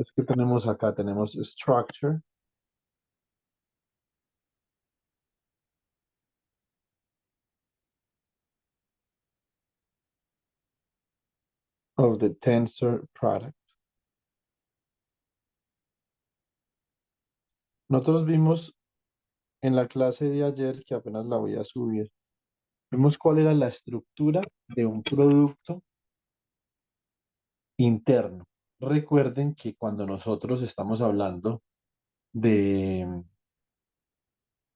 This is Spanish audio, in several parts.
Es que tenemos acá, tenemos structure of the tensor product. Nosotros vimos en la clase de ayer, que apenas la voy a subir, vimos cuál era la estructura de un producto interno. Recuerden que cuando nosotros estamos hablando de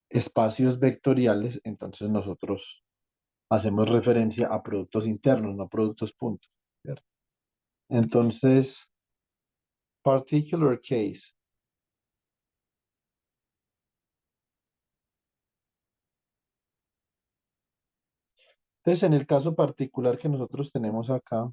espacios vectoriales, entonces nosotros hacemos referencia a productos internos, no productos puntos, ¿cierto? Entonces, particular case. Entonces, en el caso particular que nosotros tenemos acá,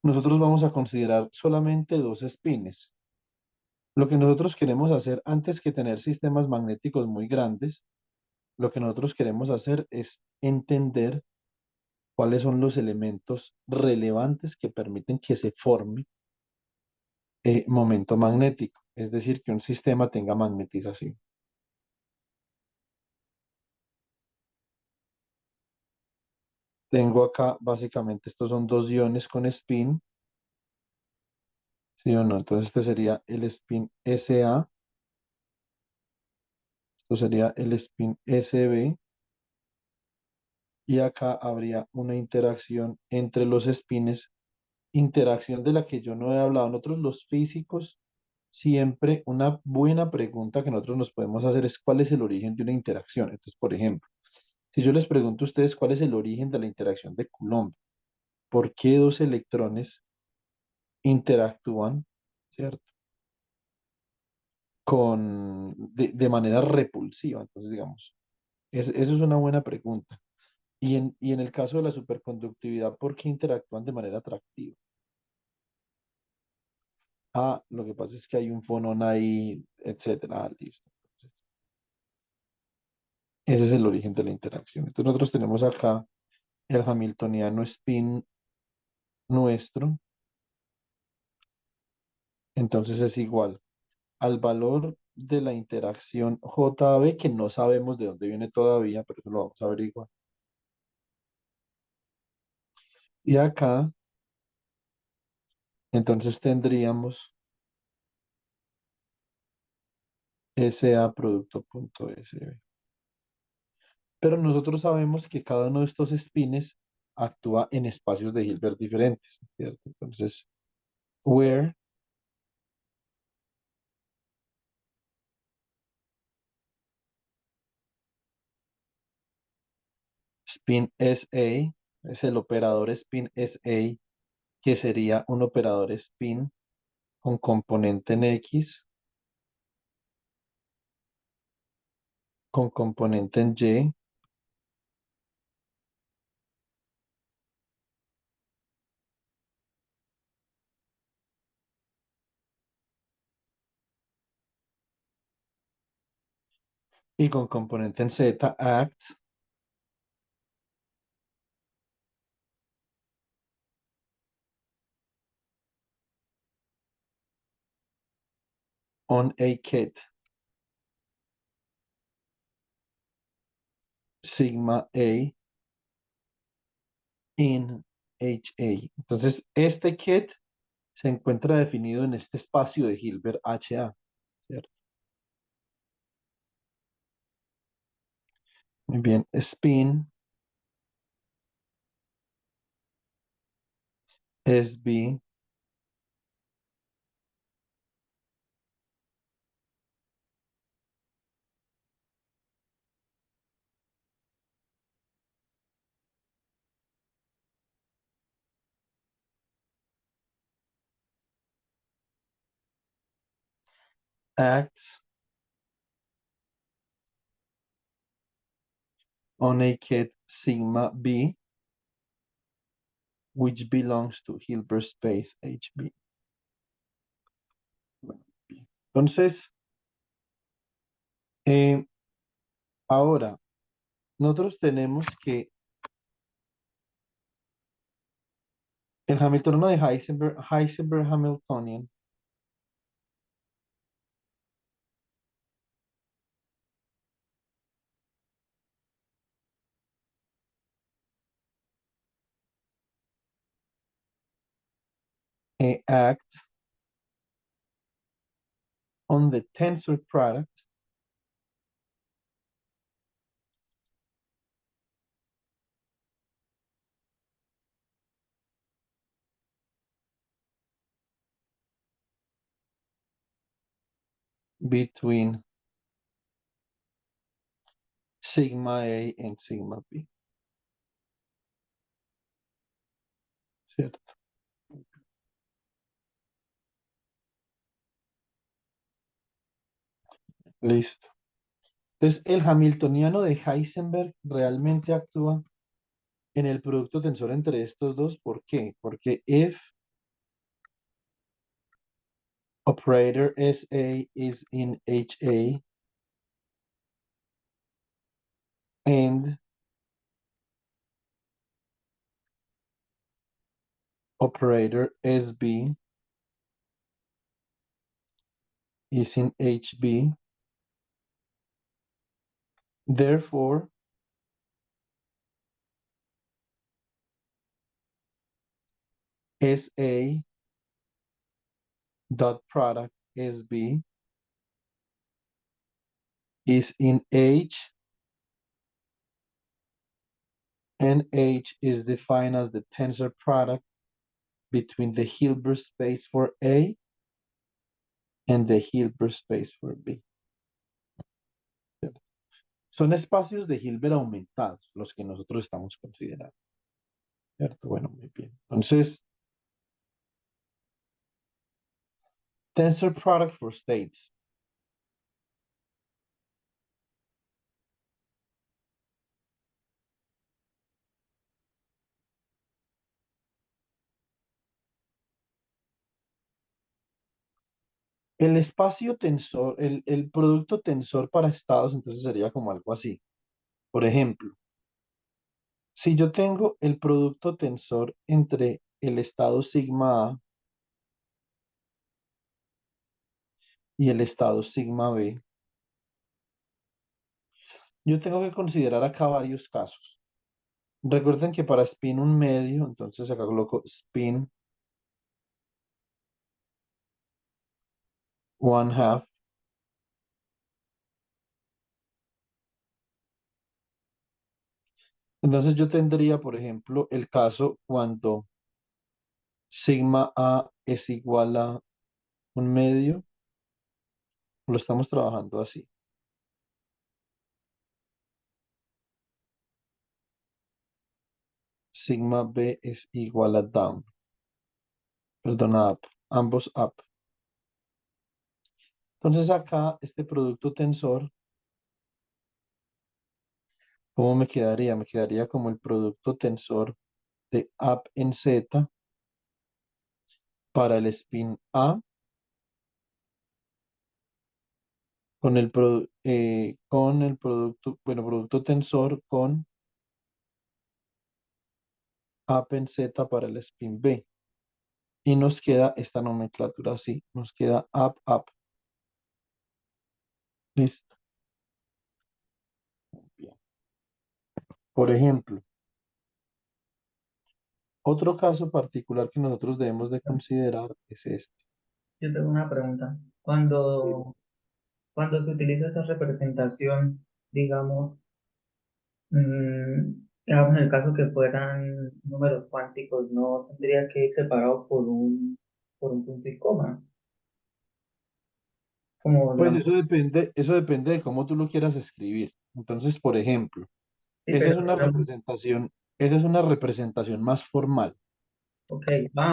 nosotros vamos a considerar solamente dos espines. Lo que nosotros queremos hacer antes que tener sistemas magnéticos muy grandes, lo que nosotros queremos hacer es entender cuáles son los elementos relevantes que permiten que se forme momento magnético, es decir, que un sistema tenga magnetización. Tengo acá, básicamente, estos son dos iones con spin, ¿sí o no? Entonces este sería el spin SA, esto sería el spin SB, y acá habría una interacción entre los spines, interacción de la que yo no he hablado. Nosotros los físicos, siempre una buena pregunta que nosotros nos podemos hacer es cuál es el origen de una interacción. Entonces, por ejemplo, si yo les pregunto a ustedes cuál es el origen de la interacción de Coulomb, ¿por qué dos electrones interactúan, ¿cierto? De manera repulsiva. Entonces, digamos, eso es una buena pregunta. Y en el caso de la superconductividad, ¿por qué interactúan de manera atractiva? Ah, lo que pasa es que hay un fonón ahí, etcétera. Ah, listo. Entonces, ese es el origen de la interacción. Entonces, nosotros tenemos acá el hamiltoniano spin nuestro, entonces es igual al valor de la interacción JB, que no sabemos de dónde viene todavía, pero eso lo vamos a averiguar. Y acá, entonces tendríamos SA producto punto SB. Pero nosotros sabemos que cada uno de estos spines actúa en espacios de Hilbert diferentes, ¿cierto? Entonces, where spin SA es el operador spin SA, que sería un operador spin con componente en X, con componente en Y, y con componente en Z, acts on a kit sigma A in HA. Entonces, este kit se encuentra definido en este espacio de Hilbert HA, ¿cierto? Muy bien, spin SB acts on a kit sigma B, which belongs to Hilbert space HB. Entonces, eh, ahora, nosotros tenemos que el Hamiltoniano de Heisenberg Hamiltonian, acts on the tensor product between sigma A and sigma B, ¿cierto? Listo. Entonces, el Hamiltoniano de Heisenberg realmente actúa en el producto tensor entre estos dos. ¿Por qué? Porque if operator SA is in HA and operator SB is in HB, therefore SA dot product SB is in H, and H is defined as the tensor product between the Hilbert space for A and the Hilbert space for B. ¿Cierto? Son espacios de Hilbert aumentados los que nosotros estamos considerando. ¿Cierto? Bueno, muy bien. Entonces, tensor product for states. El espacio tensor, el producto tensor para estados, entonces sería como algo así. Por ejemplo, si yo tengo el producto tensor entre el estado sigma A y el estado sigma B, yo tengo que considerar acá varios casos. Recuerden que para spin un medio, entonces acá coloco spin one half. Entonces yo tendría, por ejemplo, el caso cuando sigma A es igual a un medio, lo estamos trabajando así. Sigma B es igual a down, perdón, a up, ambos up. Entonces acá este producto tensor, ¿cómo me quedaría? Me quedaría como el producto tensor de up en Z para el spin A con el producto, bueno, producto tensor con up en Z para el spin B. Y nos queda esta nomenclatura así, nos queda up, up. Listo. Bien. Por ejemplo, otro caso particular que nosotros debemos de considerar es este. Yo tengo una pregunta. Sí. Cuando se utiliza esa representación, digamos, digamos en el caso que fueran números cuánticos, no tendría que ir separado por un punto y coma, como Pues digamos, eso depende de cómo tú lo quieras escribir. Entonces, por ejemplo, sí, esa es pero una digamos, representación, esa es una representación más formal. ok,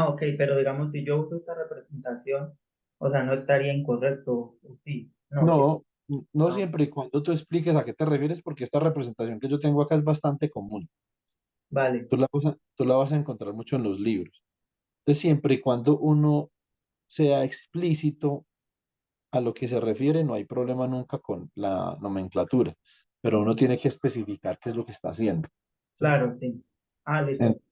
ok, pero digamos, si yo uso esta representación, o sea, no estaría incorrecto, o sí, no, sí, No, no no, siempre y cuando tú expliques a qué te refieres, porque esta representación que yo tengo acá es bastante común. vale, Tú la vas a encontrar mucho en los libros. Entonces, siempre y cuando uno sea explícito a lo que se refiere, no hay problema nunca con la nomenclatura, pero uno tiene que especificar qué es lo que está haciendo, ¿cierto? Claro, sí. Ah, En- listo.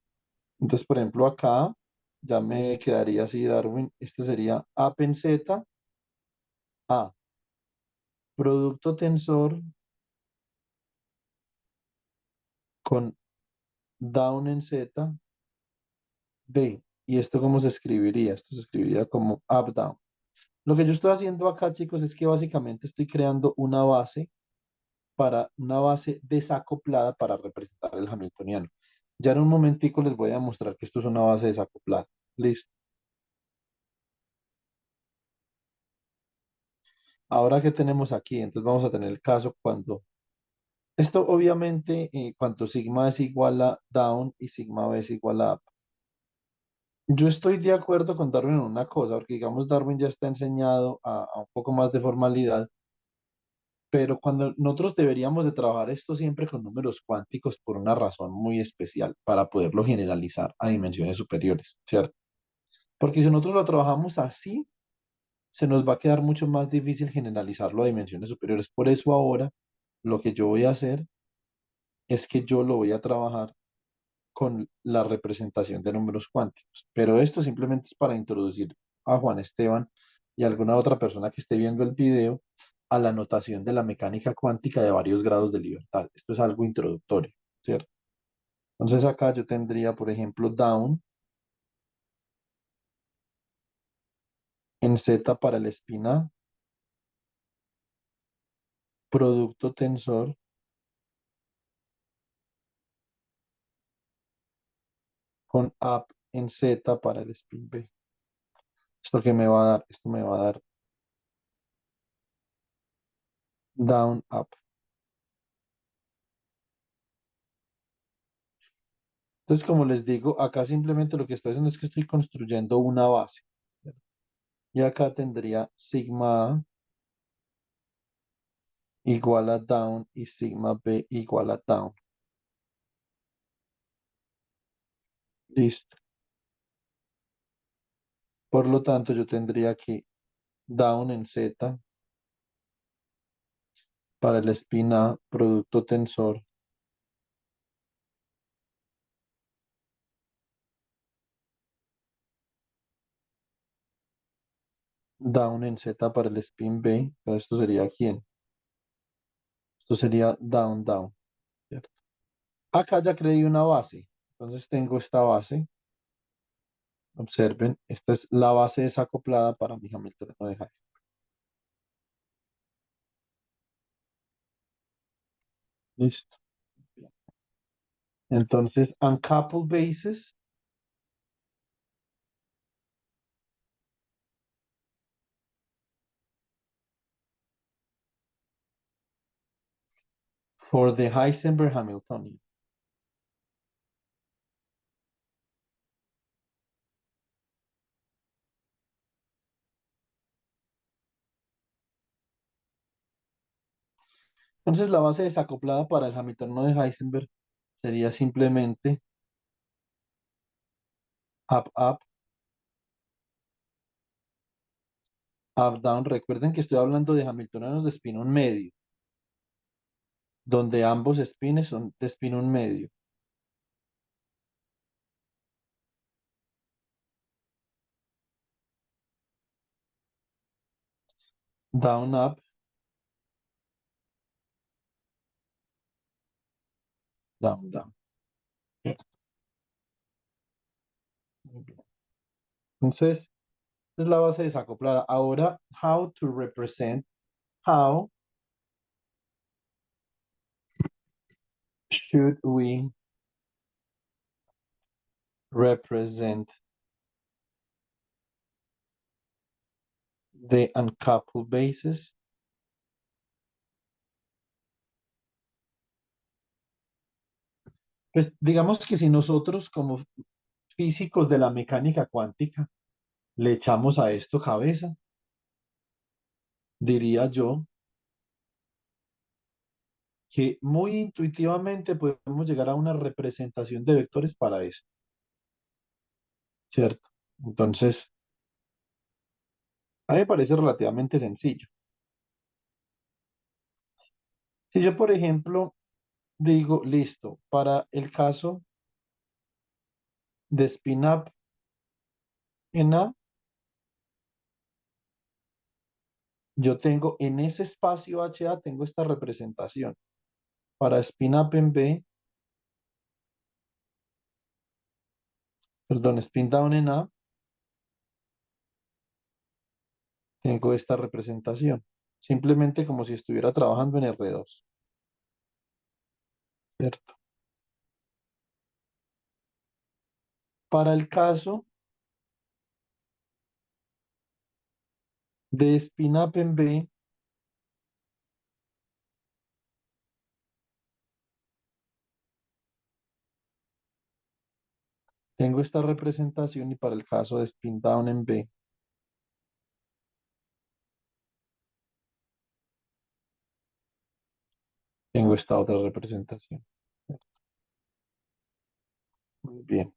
entonces, por ejemplo, acá ya me quedaría así, Darwin, este sería app en Z, A, producto tensor con down en Z, B. ¿Y esto cómo se escribiría? Esto se escribiría como up down. Lo que yo estoy haciendo acá, chicos, es que básicamente estoy creando una base desacoplada para representar el Hamiltoniano. Ya en un momentico les voy a mostrar que esto es una base desacoplada. Listo. Ahora que tenemos aquí, entonces vamos a tener el caso cuando esto obviamente, cuando sigma es igual a down y sigma b es igual a up. Yo estoy de acuerdo con Darwin en una cosa, porque digamos Darwin ya está enseñado a un poco más de formalidad, pero cuando nosotros deberíamos de trabajar esto siempre con números cuánticos por una razón muy especial, para poderlo generalizar a dimensiones superiores, ¿cierto? Porque si nosotros lo trabajamos así, se nos va a quedar mucho más difícil generalizarlo a dimensiones superiores. Por eso ahora lo que yo voy a hacer es que yo lo voy a trabajar con la representación de números cuánticos. Pero esto simplemente es para introducir a Juan Esteban y a alguna otra persona que esté viendo el video a la notación de la mecánica cuántica de varios grados de libertad. Esto es algo introductorio, ¿cierto? Entonces acá yo tendría, por ejemplo, down en Z para el spin A, producto tensor con up en Z para el spin B. ¿Esto qué me va a dar? Esto me va a dar down, up. Entonces, como les digo, acá simplemente lo que estoy haciendo es que estoy construyendo una base. Y acá tendría sigma A igual a down y sigma B igual a down. Listo. Por lo tanto, yo tendría que down en Z para el spin A, producto tensor, down en Z para el spin B. Entonces, esto sería ¿quién? Esto sería down, down, ¿cierto? Acá ya creé una base. Entonces tengo esta base. Observen, esta es la base desacoplada para mi Hamiltoniano de Heisenberg. Listo. Entonces, uncoupled bases for the Heisenberg Hamiltonian. Entonces, la base desacoplada para el Hamiltoniano de Heisenberg sería simplemente up, up, up, down. Recuerden que estoy hablando de Hamiltonianos de spin un medio, donde ambos spines son de spin un medio. Down, up, down, down. Muy bien. Entonces, esta es la base desacoplada. Ahora, how should we represent the uncoupled bases? Pues digamos que si nosotros como físicos de la mecánica cuántica le echamos a esto cabeza, diría yo que muy intuitivamente podemos llegar a una representación de vectores para esto, ¿cierto? Entonces, A mí me parece relativamente sencillo. Si yo, por ejemplo, digo, listo, para el caso de spin up en A, yo tengo en ese espacio HA, tengo esta representación. Para spin up en B, perdón, spin down en A, tengo esta representación. Simplemente como si estuviera trabajando en R2, ¿cierto? Para el caso de spin up en B, tengo esta representación y para el caso de spin down en B, tengo esta otra representación. Muy bien.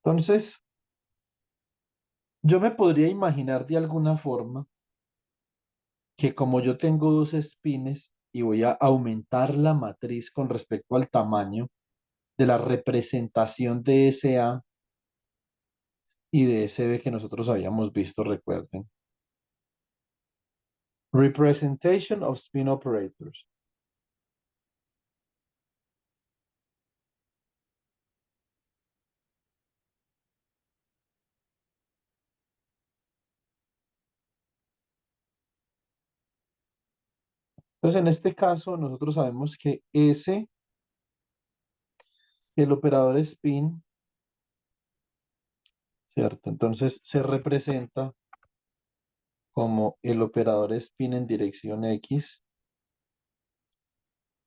Entonces, yo me podría imaginar de alguna forma que como yo tengo dos espines y voy a aumentar la matriz con respecto al tamaño de la representación de ese A y de ese B que nosotros habíamos visto, recuerden. Representation of spin operators. Entonces, en este caso, nosotros sabemos que S, el operador spin, ¿cierto? Entonces, se representa como el operador spin en dirección X,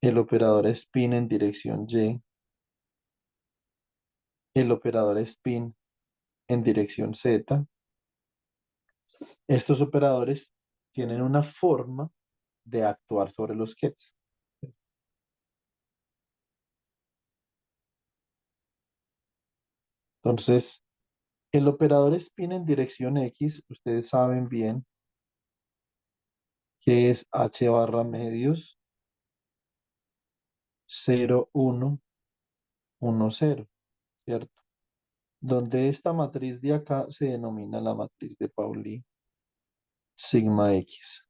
el operador spin en dirección Y, el operador spin en dirección Z. Estos operadores tienen una forma de actuar sobre los gets. Entonces, el operador spin en dirección X, ustedes saben bien que es H barra medios 0, 1, 1, 0, ¿cierto? Donde esta matriz de acá se denomina la matriz de Pauli sigma X.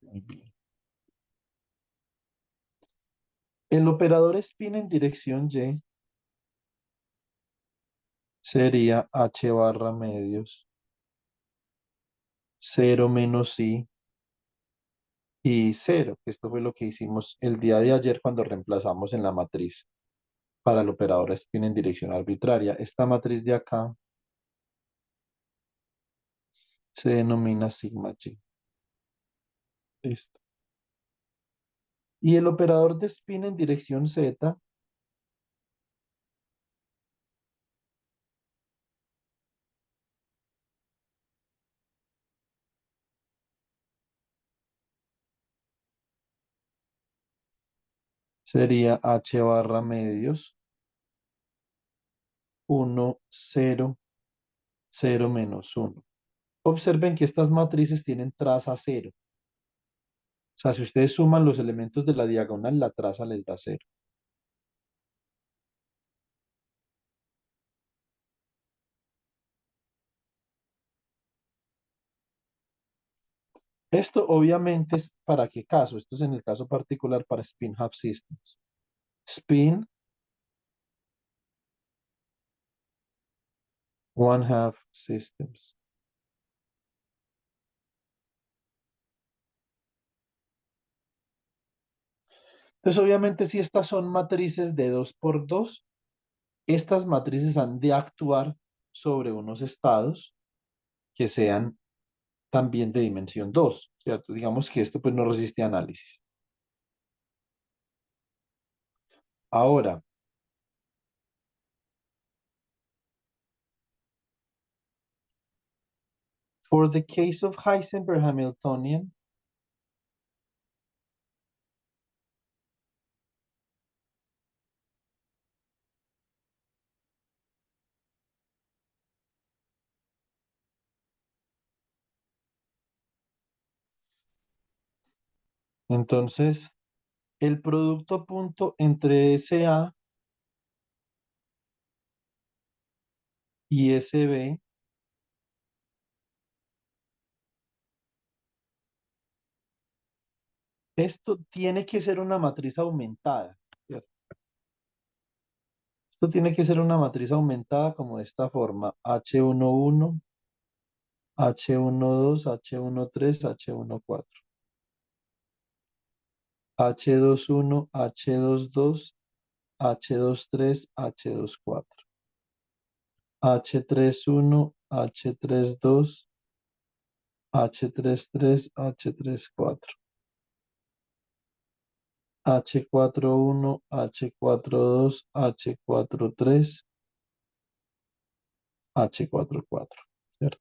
Muy bien. El operador spin en dirección Y sería H barra medios 0 - I y 0, que esto fue lo que hicimos el día de ayer cuando reemplazamos en la matriz para el operador spin en dirección arbitraria. Esta matriz de acá se denomina sigma Y. Listo. Y el operador de spin en dirección Z sería H barra medios 1, 0, 0 - 1. Observen que estas matrices tienen traza 0. O sea, si ustedes suman los elementos de la diagonal, la traza les da 0. Esto obviamente es para qué caso. Esto es en el caso particular para spin half systems. Spin one half systems. Entonces, obviamente, si estas son matrices de 2 por 2, estas matrices han de actuar sobre unos estados que sean también de dimensión 2, ¿cierto? Digamos que esto pues no resiste análisis. Ahora, for the case of Heisenberg Hamiltonian, Entonces, el producto punto entre SA y SB, esto tiene que ser una matriz aumentada, ¿cierto? Esto tiene que ser una matriz aumentada como de esta forma: H11, H12, H13, H14, H21, H22, H23, H24, H31, H32, H33, H34, H41, H42, H43, H44, ¿cierto?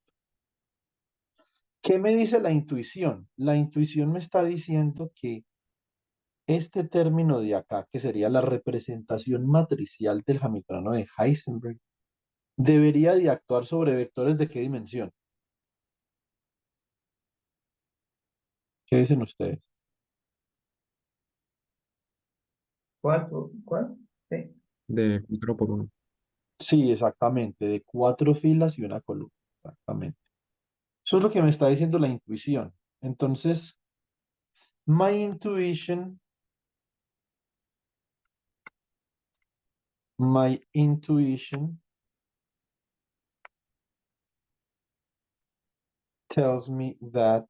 ¿Qué me dice la intuición? La intuición me está diciendo que este término de acá, que sería la representación matricial del Hamiltoniano de Heisenberg, debería de actuar sobre vectores de qué dimensión. ¿Qué dicen ustedes? ¿Cuál? ¿Cuál? Sí. De 4 por 1. Sí, exactamente, de 4 filas y una columna. Exactamente. Eso es lo que me está diciendo la intuición. Entonces, my intuition, my intuition tells me that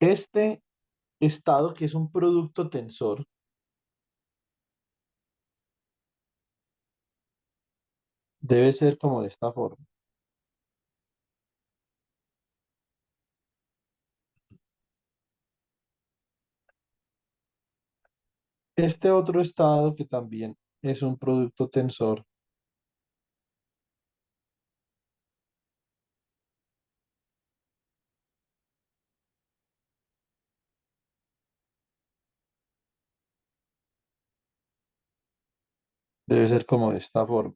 este estado, que es un producto tensor, debe ser como de esta forma. Este otro estado, que también es un producto tensor, debe ser como de esta forma.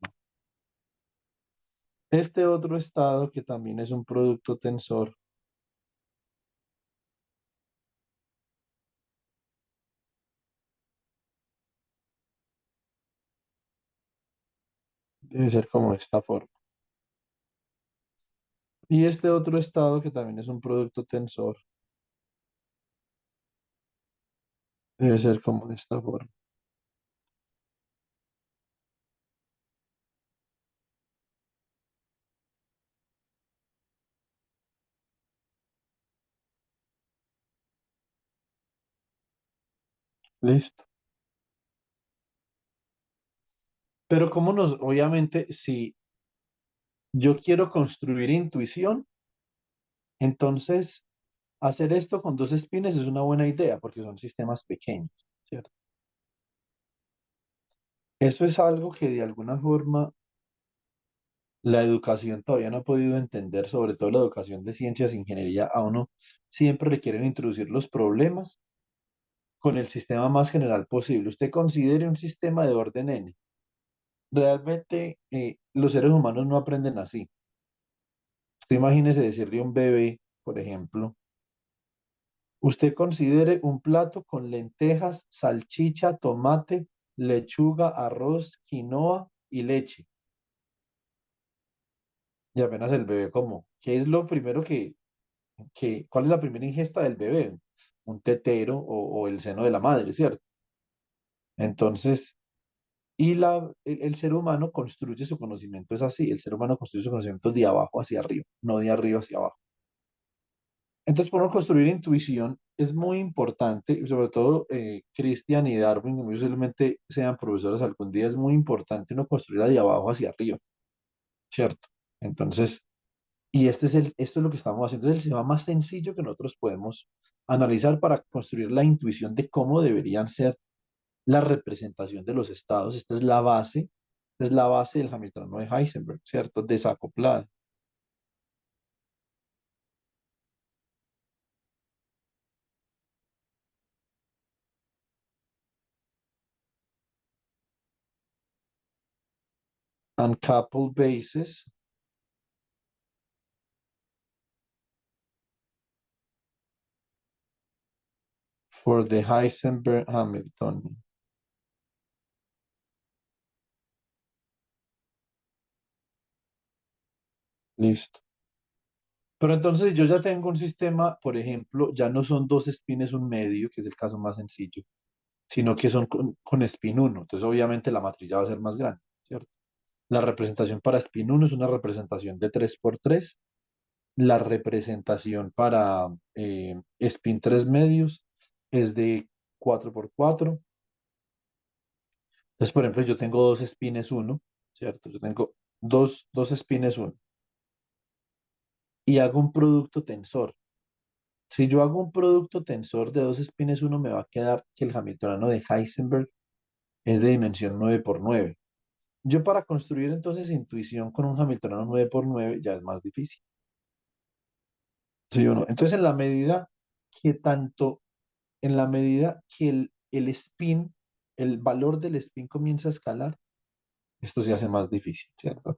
Este otro estado, que también es un producto tensor, debe ser como de esta forma. Y este otro estado, que también es un producto tensor, debe ser como de esta forma. Listo. Pero obviamente, si yo quiero construir intuición, entonces hacer esto con dos espines es una buena idea porque son sistemas pequeños, ¿cierto? Eso es algo que de alguna forma la educación todavía no ha podido entender, sobre todo la educación de ciencias e ingeniería. A uno siempre le quieren introducir los problemas con el sistema más general posible. Usted considere un sistema de orden n. Realmente los seres humanos no aprenden así. Usted imagínese decirle a un bebé, por ejemplo, usted considere un plato con lentejas, salchicha, tomate, lechuga, arroz, quinoa y leche. Y apenas el bebé como, ¿qué es lo primero cuál es la primera ingesta del bebé? Un tetero o el seno de la madre, ¿cierto? Entonces, el ser humano construye su conocimiento, es así, el ser humano construye su conocimiento de abajo hacia arriba, no de arriba hacia abajo. Entonces, por uno construir intuición es muy importante, y sobre todo Christian y Darwin, que muy posiblemente sean profesores algún día, es muy importante uno construirla de abajo hacia arriba, ¿cierto? Entonces, esto es lo que estamos haciendo, es el sistema más sencillo que nosotros podemos analizar para construir la intuición de cómo deberían ser la representación de los estados. Esta es Es la base del Hamiltoniano de Heisenberg, ¿cierto? Desacoplada. Uncoupled basis for the Heisenberg Hamiltonian. Listo. Pero entonces yo ya tengo un sistema, por ejemplo, ya no son dos espines un medio, que es el caso más sencillo, sino que son con spin uno. Entonces obviamente la matriz ya va a ser más grande, ¿cierto? La representación para spin uno es una representación de 3 por 3. La representación para spin 3 medios es de 4 por 4. Entonces, por ejemplo, yo tengo dos spines uno, ¿cierto? Yo tengo dos spines uno y hago un producto tensor. Si yo hago un producto tensor de dos espines uno, me va a quedar que el Hamiltoniano de Heisenberg es de dimensión 9 por 9. Yo para construir entonces intuición con un Hamiltoniano 9 por 9 ya es más difícil. ¿Sí o no? Entonces, en la medida que el spin, el valor del spin comienza a escalar, esto se hace más difícil, ¿cierto?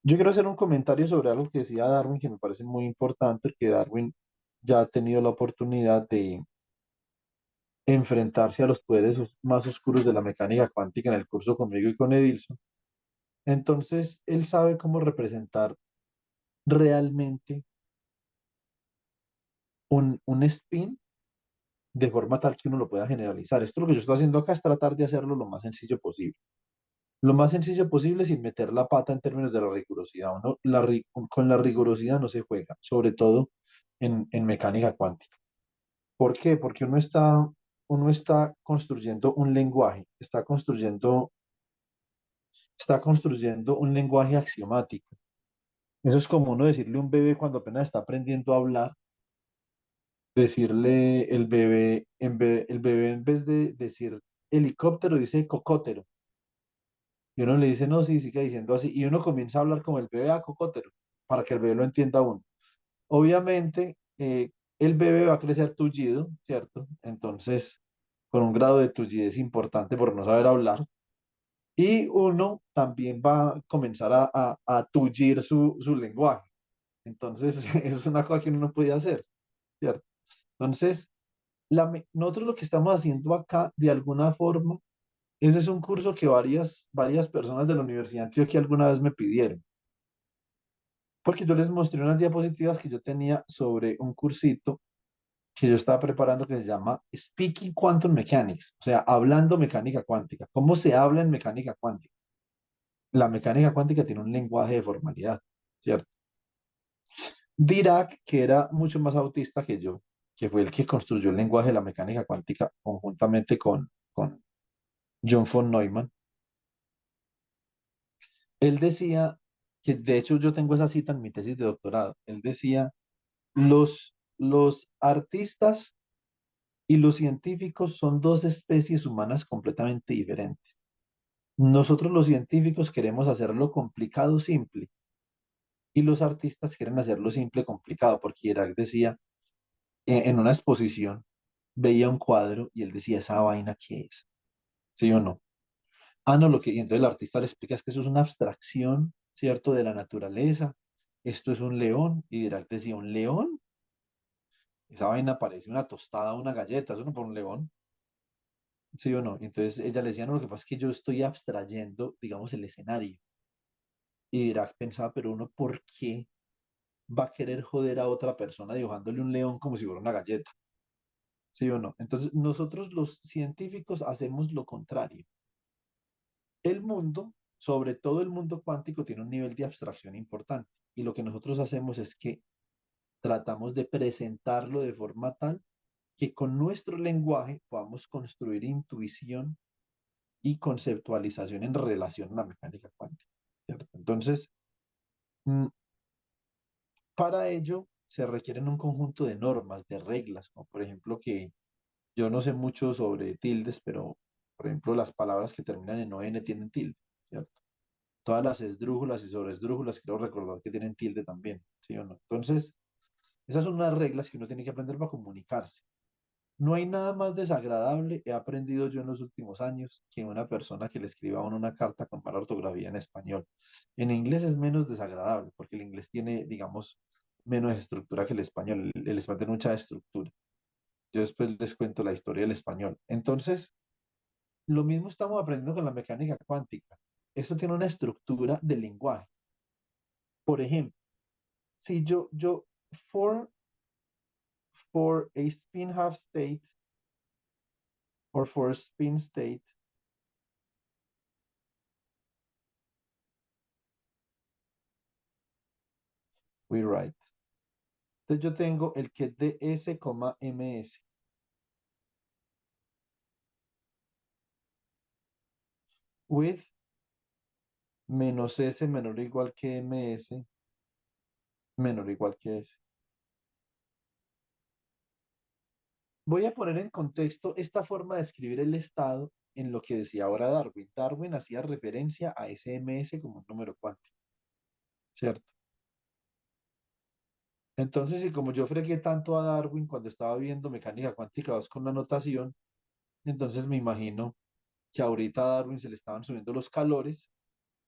Yo quiero hacer un comentario sobre algo que decía Darwin, que me parece muy importante, que Darwin ya ha tenido la oportunidad de enfrentarse a los poderes más oscuros de la mecánica cuántica en el curso conmigo y con Edilson. Entonces, él sabe cómo representar realmente un spin de forma tal que uno lo pueda generalizar. Esto lo que yo estoy haciendo acá es tratar de hacerlo lo más sencillo posible. Lo más sencillo posible sin meter la pata en términos de la rigurosidad. Con la rigurosidad no se juega, sobre todo en mecánica cuántica. ¿Por qué? Porque uno está construyendo un lenguaje, está construyendo un lenguaje axiomático. Eso es como uno decirle a un bebé cuando apenas está aprendiendo a hablar, decirle el bebé en vez de decir helicóptero dice cocótero. Y uno le dice, no, sí, sigue diciendo así. Y uno comienza a hablar como el bebé a cocótero, para que el bebé lo entienda a uno. Obviamente, el bebé va a crecer tullido, ¿cierto? Entonces, con un grado de tullidez importante por no saber hablar. Y uno también va a comenzar a tullir su lenguaje. Entonces, eso es una cosa que uno no podía hacer, ¿cierto? Entonces, nosotros lo que estamos haciendo acá, de alguna forma, ese es un curso que varias personas de la Universidad de Antioquia alguna vez me pidieron, porque yo les mostré unas diapositivas que yo tenía sobre un cursito que yo estaba preparando que se llama Speaking Quantum Mechanics, o sea, hablando mecánica cuántica. ¿Cómo se habla en mecánica cuántica? La mecánica cuántica tiene un lenguaje de formalidad, ¿cierto? Dirac, que era mucho más autista que yo, que fue el que construyó el lenguaje de la mecánica cuántica conjuntamente con John von Neumann, él decía que, de hecho, yo tengo esa cita en mi tesis de doctorado, él decía, los artistas y los científicos son dos especies humanas completamente diferentes. Nosotros los científicos queremos hacerlo complicado simple y los artistas quieren hacerlo simple complicado, porque Dirac decía, en una exposición, veía un cuadro y él decía, ¿esa vaina qué es? ¿Sí o no? Ah, no, y entonces el artista le explica es que eso es una abstracción, ¿cierto? De la naturaleza. Esto es un león. Y Dirac decía, ¿un león? Esa vaina parece una tostada, una galleta, eso no por un león. ¿Sí o no? Y entonces ella le decía, no, lo que pasa es que yo estoy abstrayendo, digamos, el escenario. Y Dirac pensaba, pero uno, ¿por qué va a querer joder a otra persona dibujándole un león como si fuera una galleta? ¿Sí o no? Entonces nosotros los científicos hacemos lo contrario. El mundo, sobre todo el mundo cuántico, tiene un nivel de abstracción importante. Y lo que nosotros hacemos es que tratamos de presentarlo de forma tal que con nuestro lenguaje podamos construir intuición y conceptualización en relación a la mecánica cuántica, ¿cierto? Entonces, mm, para ello se requieren un conjunto de normas, de reglas, como por ejemplo que yo no sé mucho sobre tildes, pero por ejemplo las palabras que terminan en ON tienen tilde, ¿cierto? Todas las esdrújulas y sobresdrújulas, creo recordar que tienen tilde también, ¿sí o no? Entonces, esas son unas reglas que uno tiene que aprender para comunicarse. No hay nada más desagradable, he aprendido yo en los últimos años, que una persona que le escriba a uno una carta con mala ortografía en español. En inglés es menos desagradable, porque el inglés tiene, digamos, menos estructura que el español. El español tiene mucha estructura. Yo después les cuento la historia del español. Entonces, lo mismo estamos aprendiendo con la mecánica cuántica. Esto tiene una estructura del lenguaje. Por ejemplo, si for, for a spin half state, or for a spin state, we write. Entonces yo tengo el que es de S, ms, with menos S menor o igual que ms, menor o igual que S. Voy a poner en contexto esta forma de escribir el estado en lo que decía ahora Darwin. Darwin hacía referencia a SMS como un número cuántico, ¿cierto? Entonces, y como yo fregué tanto a Darwin cuando estaba viendo mecánica cuántica 2 con la notación, entonces me imagino que ahorita a Darwin se le estaban subiendo los calores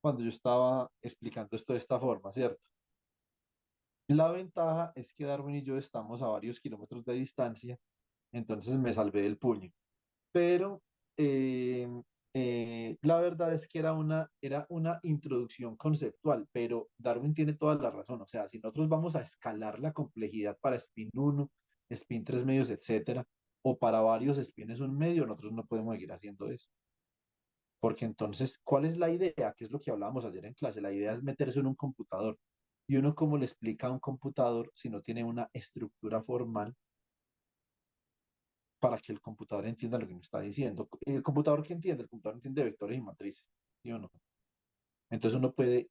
cuando yo estaba explicando esto de esta forma, ¿cierto? La ventaja es que Darwin y yo estamos a varios kilómetros de distancia, entonces me salvé del puño. Pero eh, la verdad es que era una introducción conceptual, pero Darwin tiene toda la razón. O sea, si nosotros vamos a escalar la complejidad para spin uno, spin 3 medios, etcétera, o para varios spins un medio, nosotros no podemos seguir haciendo eso. Porque entonces, ¿cuál es la idea? ¿Qué es lo que hablábamos ayer en clase? La idea es meterse en un computador. Y uno, ¿cómo le explica a un computador si no tiene una estructura formal para que el computador entienda lo que me está diciendo? ¿El computador qué entiende? El computador entiende vectores y matrices, ¿sí o no? Entonces uno puede,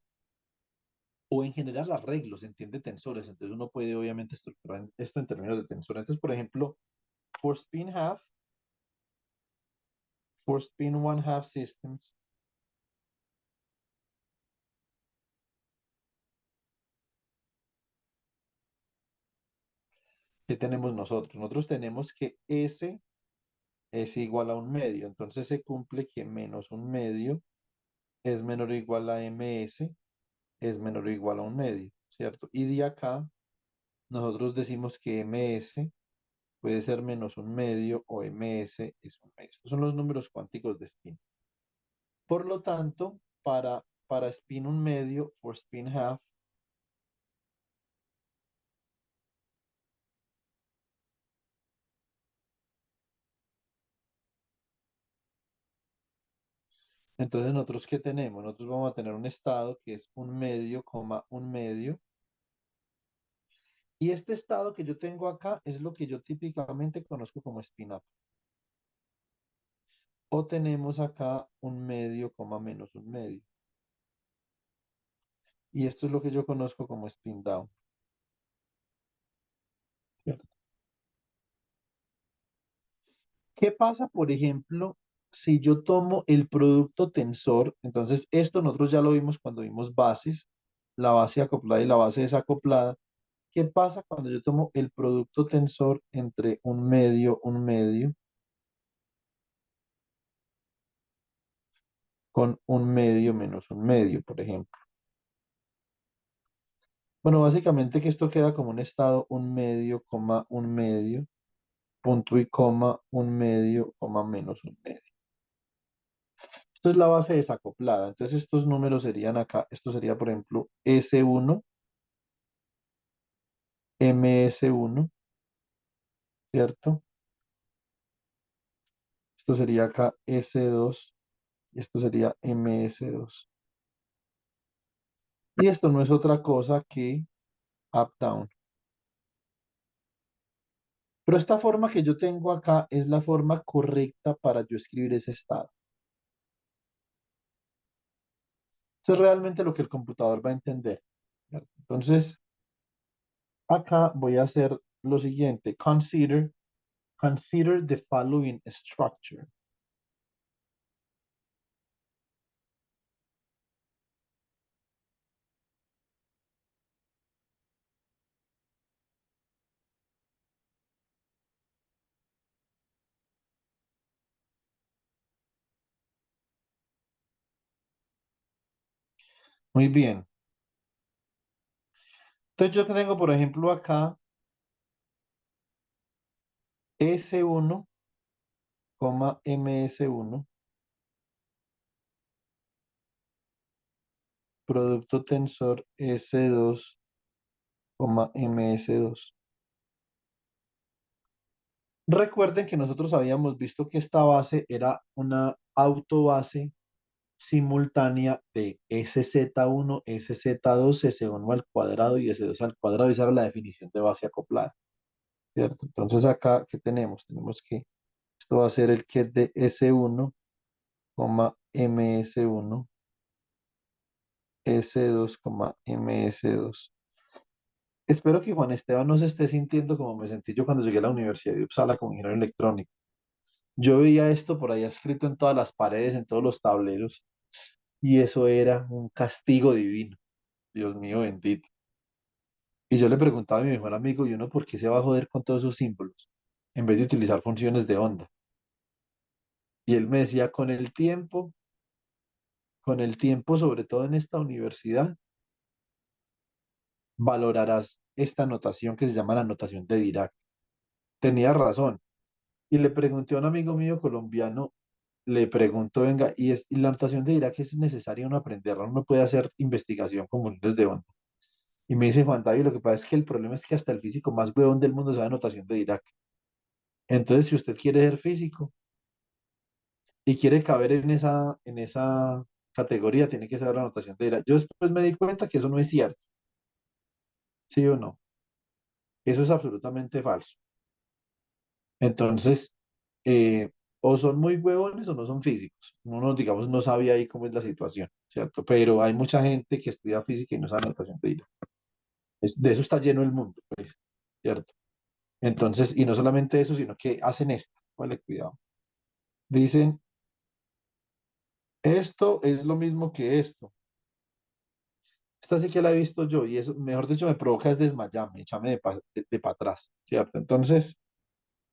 o en general arreglos, entiende tensores, entonces uno puede obviamente estructurar esto en términos de tensor. Entonces, por ejemplo, for spin half, for spin one half systems, ¿qué tenemos nosotros? Nosotros tenemos que S es igual a un medio, entonces se cumple que menos un medio es menor o igual a ms, es menor o igual a un medio, ¿cierto? Y de acá nosotros decimos que ms puede ser menos un medio o ms es un medio. Estos son los números cuánticos de spin. Por lo tanto, para spin un medio, for spin half, entonces nosotros ¿qué tenemos? Nosotros vamos a tener un estado que es un medio, coma, un medio. Y este estado que yo tengo acá es lo que yo típicamente conozco como spin up. O tenemos acá un medio, coma, menos un medio. Y esto es lo que yo conozco como spin down. ¿Cierto? ¿Qué pasa, por ejemplo, si yo tomo el producto tensor? Entonces, esto nosotros ya lo vimos cuando vimos bases, la base acoplada y la base desacoplada. ¿Qué pasa cuando yo tomo el producto tensor entre un medio, con un medio menos un medio, por ejemplo? Bueno, básicamente que esto queda como un estado un medio, coma, un medio, punto y coma, un medio, coma, menos un medio. Esto es la base desacoplada. Entonces estos números serían acá, esto sería por ejemplo S1, MS1, ¿cierto? Esto sería acá S2 y esto sería MS2. Y esto no es otra cosa que up-down. Pero esta forma que yo tengo acá es la forma correcta para yo escribir ese estado. Eso es realmente lo que el computador va a entender, ¿cierto? Entonces, acá voy a hacer lo siguiente. Consider the following structure. Muy bien. Entonces yo tengo, por ejemplo, acá S1, ms1, producto tensor S2, ms2. Recuerden que nosotros habíamos visto que esta base era una autobase simultánea de SZ1, SZ2, S1 al cuadrado y S2 al cuadrado. Esa era la definición de base acoplada, ¿cierto? Entonces acá, ¿qué tenemos? Tenemos que esto va a ser el que de S1, ms1, S2, ms2. Espero que Juan Esteban no se esté sintiendo como me sentí yo cuando llegué a la Universidad de Uppsala como ingeniero electrónico. Yo veía esto por ahí escrito en todas las paredes, en todos los tableros, y eso era un castigo divino. Dios mío bendito. Y yo le preguntaba a mi mejor amigo, ¿y uno por qué se va a joder con todos esos símbolos? En vez de utilizar funciones de onda. Y él me decía, con el tiempo, sobre todo en esta universidad, valorarás esta notación que se llama la notación de Dirac. Tenía razón. Y le pregunté a un amigo mío colombiano, le pregunto, venga, ¿y la notación de Dirac es necesario uno aprenderla? Uno puede hacer investigación con funciones de onda. Y me dice Juan David, lo que pasa es que el problema es que hasta el físico más huevón del mundo sabe notación de Dirac. Entonces, si usted quiere ser físico y quiere caber en esa categoría, tiene que saber la notación de Dirac. Yo después me di cuenta que eso no es cierto, ¿sí o no? Eso es absolutamente falso. Entonces, eh, o son muy huevones o no son físicos. Uno, digamos, no sabía ahí cómo es la situación, ¿cierto? Pero hay mucha gente que estudia física y no sabe notación de Dirac. De eso está lleno el mundo, pues, ¿cierto? Entonces, y no solamente eso, sino que hacen esto. Vale, cuidado. Dicen, esto es lo mismo que esto. Esta sí que la he visto yo y eso, mejor dicho, me provoca es desmayarme, echarme de para atrás, ¿cierto? Entonces,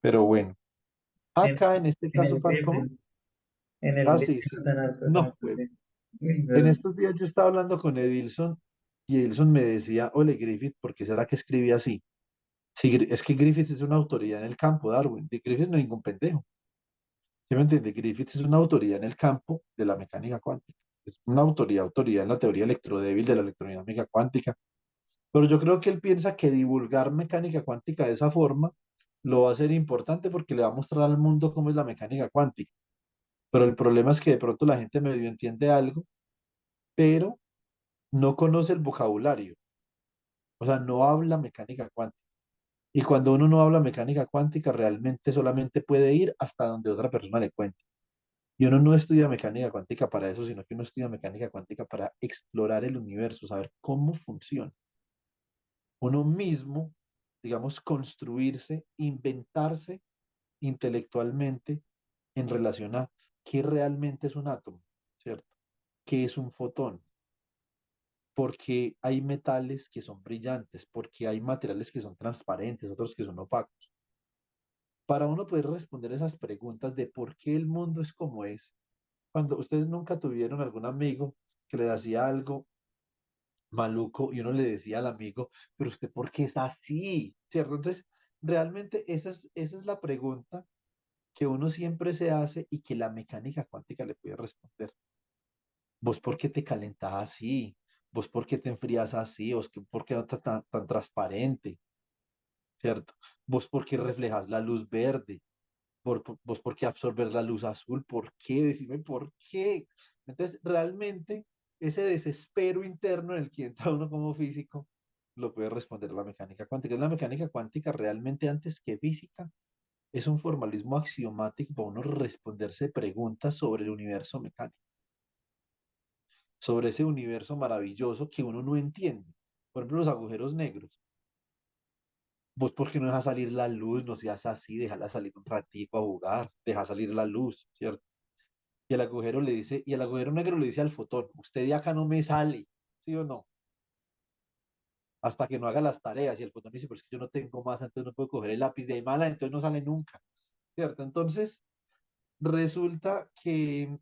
pero bueno, En, acá en este en caso, el ¿cómo? Griffin, en el Ah, sí, Griffin sí. están altos, No, altos, pues, sí. Uy, en pero estos días yo estaba hablando con Edilson y Edilson me decía, ole Griffith, ¿por qué será que escribí así? Sí, es que Griffith es una autoridad en el campo, Darwin. De Griffith no hay ningún pendejo. ¿Sí me entiende? Griffith es una autoridad en el campo de la mecánica cuántica. Es una autoridad en la teoría electrodébil de la electrodinámica cuántica. Pero yo creo que él piensa que divulgar mecánica cuántica de esa forma lo va a hacer importante porque le va a mostrar al mundo cómo es la mecánica cuántica. Pero el problema es que de pronto la gente medio entiende algo, pero no conoce el vocabulario. O sea, no habla mecánica cuántica. Y cuando uno no habla mecánica cuántica, realmente solamente puede ir hasta donde otra persona le cuente. Y uno no estudia mecánica cuántica para eso, sino que uno estudia mecánica cuántica para explorar el universo, saber cómo funciona. Uno mismo, digamos, construirse, inventarse intelectualmente en relación a qué realmente es un átomo, ¿cierto? ¿Qué es un fotón? Porque hay metales que son brillantes, porque hay materiales que son transparentes, otros que son opacos. Para uno poder responder esas preguntas de por qué el mundo es como es, cuando ustedes nunca tuvieron algún amigo que le hacía algo maluco y uno le decía al amigo, pero usted ¿por qué es así? ¿Cierto? Entonces, realmente esa es la pregunta que uno siempre se hace y que la mecánica cuántica le puede responder. ¿Vos por qué te calentás así? ¿Vos por qué te enfrías así? ¿Por qué no estás tan transparente? ¿Cierto? ¿Vos por qué reflejas la luz verde? ¿Vos por qué absorbes la luz azul? ¿Por qué? Decime por qué. Entonces, realmente, ese desespero interno en el que entra uno como físico, lo puede responder la mecánica cuántica. La mecánica cuántica realmente antes que física es un formalismo axiomático para uno responderse preguntas sobre el universo mecánico, sobre ese universo maravilloso que uno no entiende. Por ejemplo, los agujeros negros. ¿Vos por qué no dejas salir la luz? No seas así, déjala salir un ratico a jugar, deja salir la luz, ¿cierto? Y el agujero negro le dice al fotón, usted de acá no me sale, ¿sí o no? Hasta que no haga las tareas. Y el fotón dice, pero es que yo no tengo más, entonces no puedo coger el lápiz de mala, entonces no sale nunca, ¿cierto? Entonces, resulta que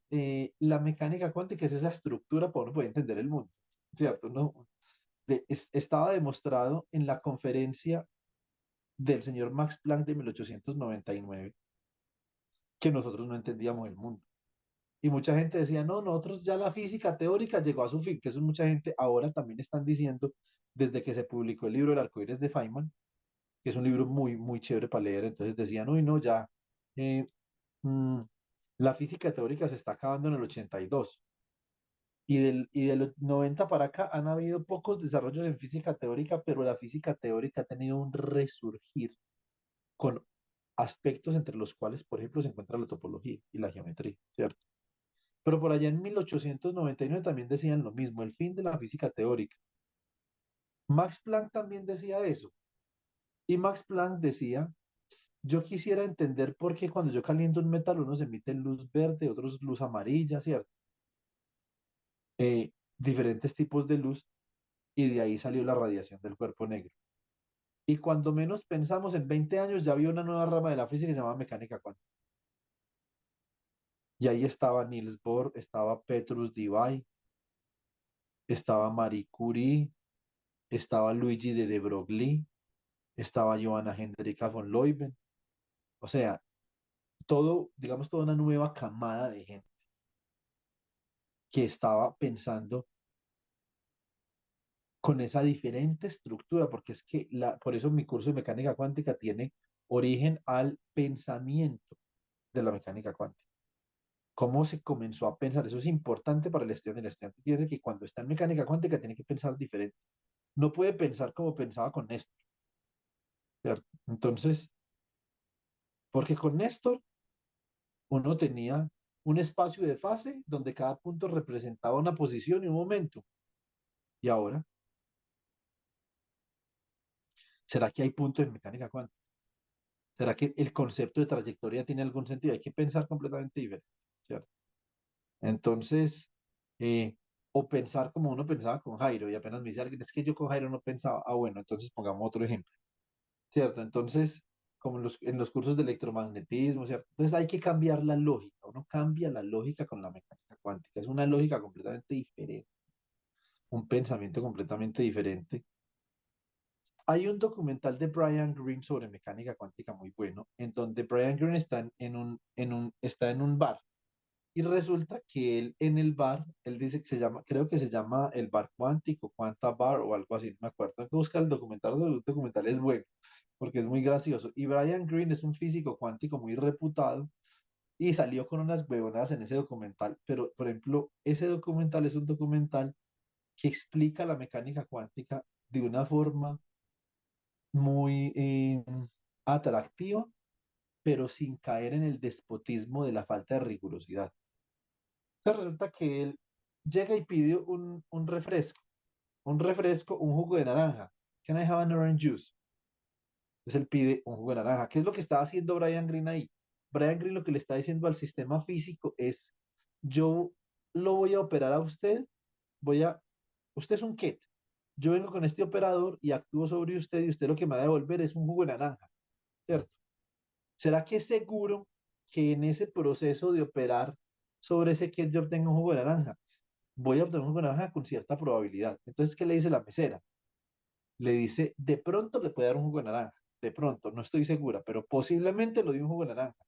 la mecánica cuántica es esa estructura para uno poder entender el mundo. ¿cierto? No, estaba demostrado en la conferencia del señor Max Planck de 1899 que nosotros no entendíamos el mundo. Y mucha gente decía, no, nosotros ya la física teórica llegó a su fin, que eso mucha gente ahora también están diciendo, desde que se publicó el libro El arcoíris de Feynman, que es un libro muy, muy chévere para leer, entonces decían, uy, no, ya, eh, mm, la física teórica se está acabando en el 82. Y de los 90 para acá han habido pocos desarrollos en física teórica, pero la física teórica ha tenido un resurgir con aspectos entre los cuales, por ejemplo, se encuentra la topología y la geometría, ¿cierto? Pero por allá en 1899 también decían lo mismo, el fin de la física teórica. Max Planck también decía eso. Y Max Planck decía, yo quisiera entender por qué cuando yo caliento un metal unos emiten luz verde, otros luz amarilla, ¿cierto? Diferentes tipos de luz y de ahí salió la radiación del cuerpo negro. Y cuando menos pensamos, en 20 años ya había una nueva rama de la física que se llamaba mecánica cuántica. Y ahí estaba Niels Bohr, estaba Petrus Debye, estaba Marie Curie, estaba Luigi de Broglie, estaba Johanna Hendrika von Leuven. O sea, todo, digamos, toda una nueva camada de gente que estaba pensando con esa diferente estructura, porque es que por eso mi curso de mecánica cuántica tiene origen al pensamiento de la mecánica cuántica. ¿Cómo se comenzó a pensar? Eso es importante para el estudiante. El estudiante tiene que cuando está en mecánica cuántica tiene que pensar diferente. No puede pensar como pensaba con Néstor, ¿cierto? Entonces, porque con Néstor uno tenía un espacio de fase donde cada punto representaba una posición y un momento. Y ahora, ¿será que hay puntos en mecánica cuántica? ¿Será que el concepto de trayectoria tiene algún sentido? Hay que pensar completamente diferente, ¿cierto? Entonces, eh, o pensar como uno pensaba con Jairo, y apenas me dice alguien, es que yo con Jairo no pensaba, ah, bueno, entonces pongamos otro ejemplo, ¿cierto? Entonces, como en los cursos de electromagnetismo, ¿cierto? Entonces hay que cambiar la lógica, uno cambia la lógica con la mecánica cuántica, es una lógica completamente diferente, un pensamiento completamente diferente. Hay un documental de Brian Greene sobre mecánica cuántica muy bueno, en donde Brian Greene está está en un bar. Y resulta que él en el bar, él dice que se llama, creo que se llama el bar cuántico, Quanta Bar o algo así, no me acuerdo. Hay que buscar el documental es bueno, porque es muy gracioso. Y Brian Greene es un físico cuántico muy reputado y salió con unas huevonadas en ese documental. Pero, por ejemplo, ese documental es un documental que explica la mecánica cuántica de una forma muy atractiva, pero sin caer en el despotismo de la falta de rigurosidad. Entonces resulta que él llega y pide un refresco, un jugo de naranja. Can I have an orange juice? Entonces él pide un jugo de naranja. ¿Qué es lo que está haciendo Brian Greene ahí? Brian Greene lo que le está diciendo al sistema físico es, yo lo voy a operar a usted, voy a, usted es un ket, yo vengo con este operador y actúo sobre usted y usted lo que me va a devolver es un jugo de naranja, ¿cierto? ¿Será que es seguro que en ese proceso de operar sobre ese ket yo obtenga un jugo de naranja? Voy a obtener un jugo de naranja con cierta probabilidad. Entonces, ¿qué le dice la mesera? Le dice, de pronto le puede dar un jugo de naranja, de pronto, no estoy segura, pero posiblemente lo dio un jugo de naranja.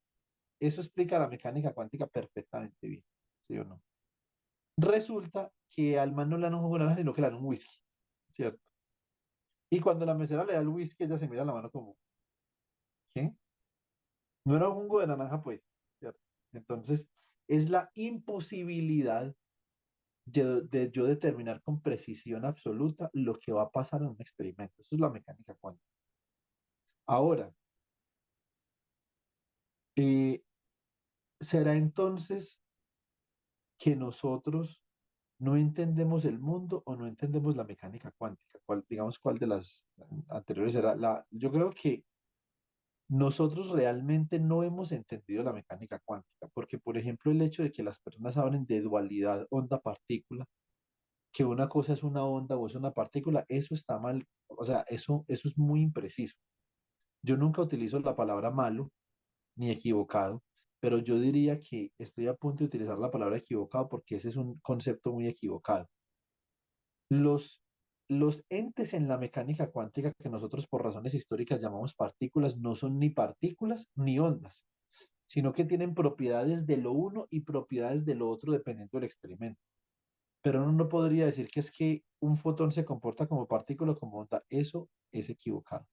Eso explica la mecánica cuántica perfectamente bien, ¿sí o no? Resulta que al man no le dan un jugo de naranja, sino que le dan un whisky, ¿cierto? Y cuando la mesera le da el whisky, ella se mira la mano como, ¿qué? No era un jugo de naranja, pues, ¿cierto? Entonces, es la imposibilidad de yo determinar con precisión absoluta lo que va a pasar en un experimento. Eso es la mecánica cuántica. Ahora, eh, ¿será entonces que nosotros no entendemos el mundo o no entendemos la mecánica cuántica? Digamos, ¿cuál de las anteriores será yo creo que nosotros realmente no hemos entendido la mecánica cuántica, porque, por ejemplo, el hecho de que las personas hablen de dualidad onda-partícula, que una cosa es una onda o es una partícula, eso está mal, o sea, eso es muy impreciso. Yo nunca utilizo la palabra malo ni equivocado, pero yo diría que estoy a punto de utilizar la palabra equivocado porque ese es un concepto muy equivocado. Los, los entes en la mecánica cuántica que nosotros por razones históricas llamamos partículas no son ni partículas ni ondas, sino que tienen propiedades de lo uno y propiedades de lo otro dependiendo del experimento. Pero uno no podría decir que es que un fotón se comporta como partícula o como onda. Eso es equivocado.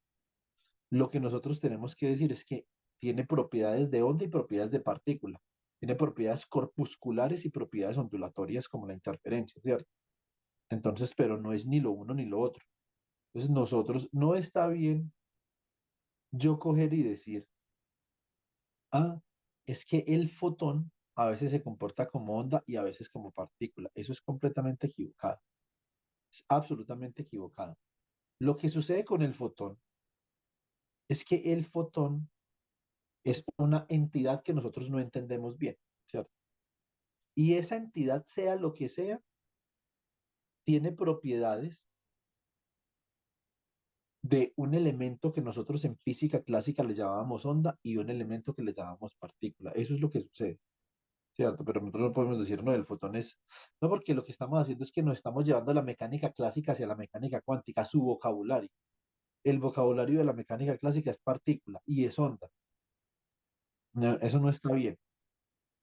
Lo que nosotros tenemos que decir es que tiene propiedades de onda y propiedades de partícula. Tiene propiedades corpusculares y propiedades ondulatorias como la interferencia, ¿cierto? Entonces, pero no es ni lo uno ni lo otro. Entonces, nosotros no está bien yo coger y decir, ah, es que el fotón a veces se comporta como onda y a veces como partícula. Eso es completamente equivocado. Es absolutamente equivocado. Lo que sucede con el fotón es que el fotón es una entidad que nosotros no entendemos bien, ¿cierto? Y esa entidad, sea lo que sea, tiene propiedades de un elemento que nosotros en física clásica le llamábamos onda y un elemento que le llamamos partícula. Eso es lo que sucede, ¿cierto? Pero nosotros no podemos decir, no, el fotón es... No, porque lo que estamos haciendo es que nos estamos llevando la mecánica clásica hacia la mecánica cuántica, su vocabulario. El vocabulario de la mecánica clásica es partícula y es onda. No, eso no está bien.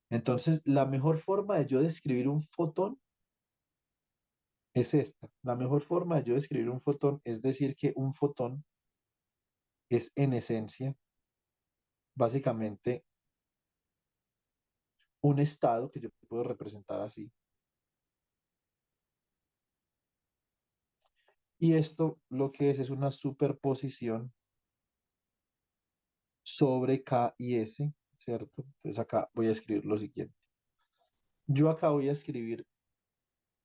Entonces, la mejor forma de yo describir un fotón es esta. La mejor forma de yo describir un fotón es decir que un fotón es en esencia, básicamente, un estado que yo puedo representar así. Y esto lo que es una superposición sobre K y S, ¿cierto? Entonces acá voy a escribir lo siguiente. Yo acá voy a escribir,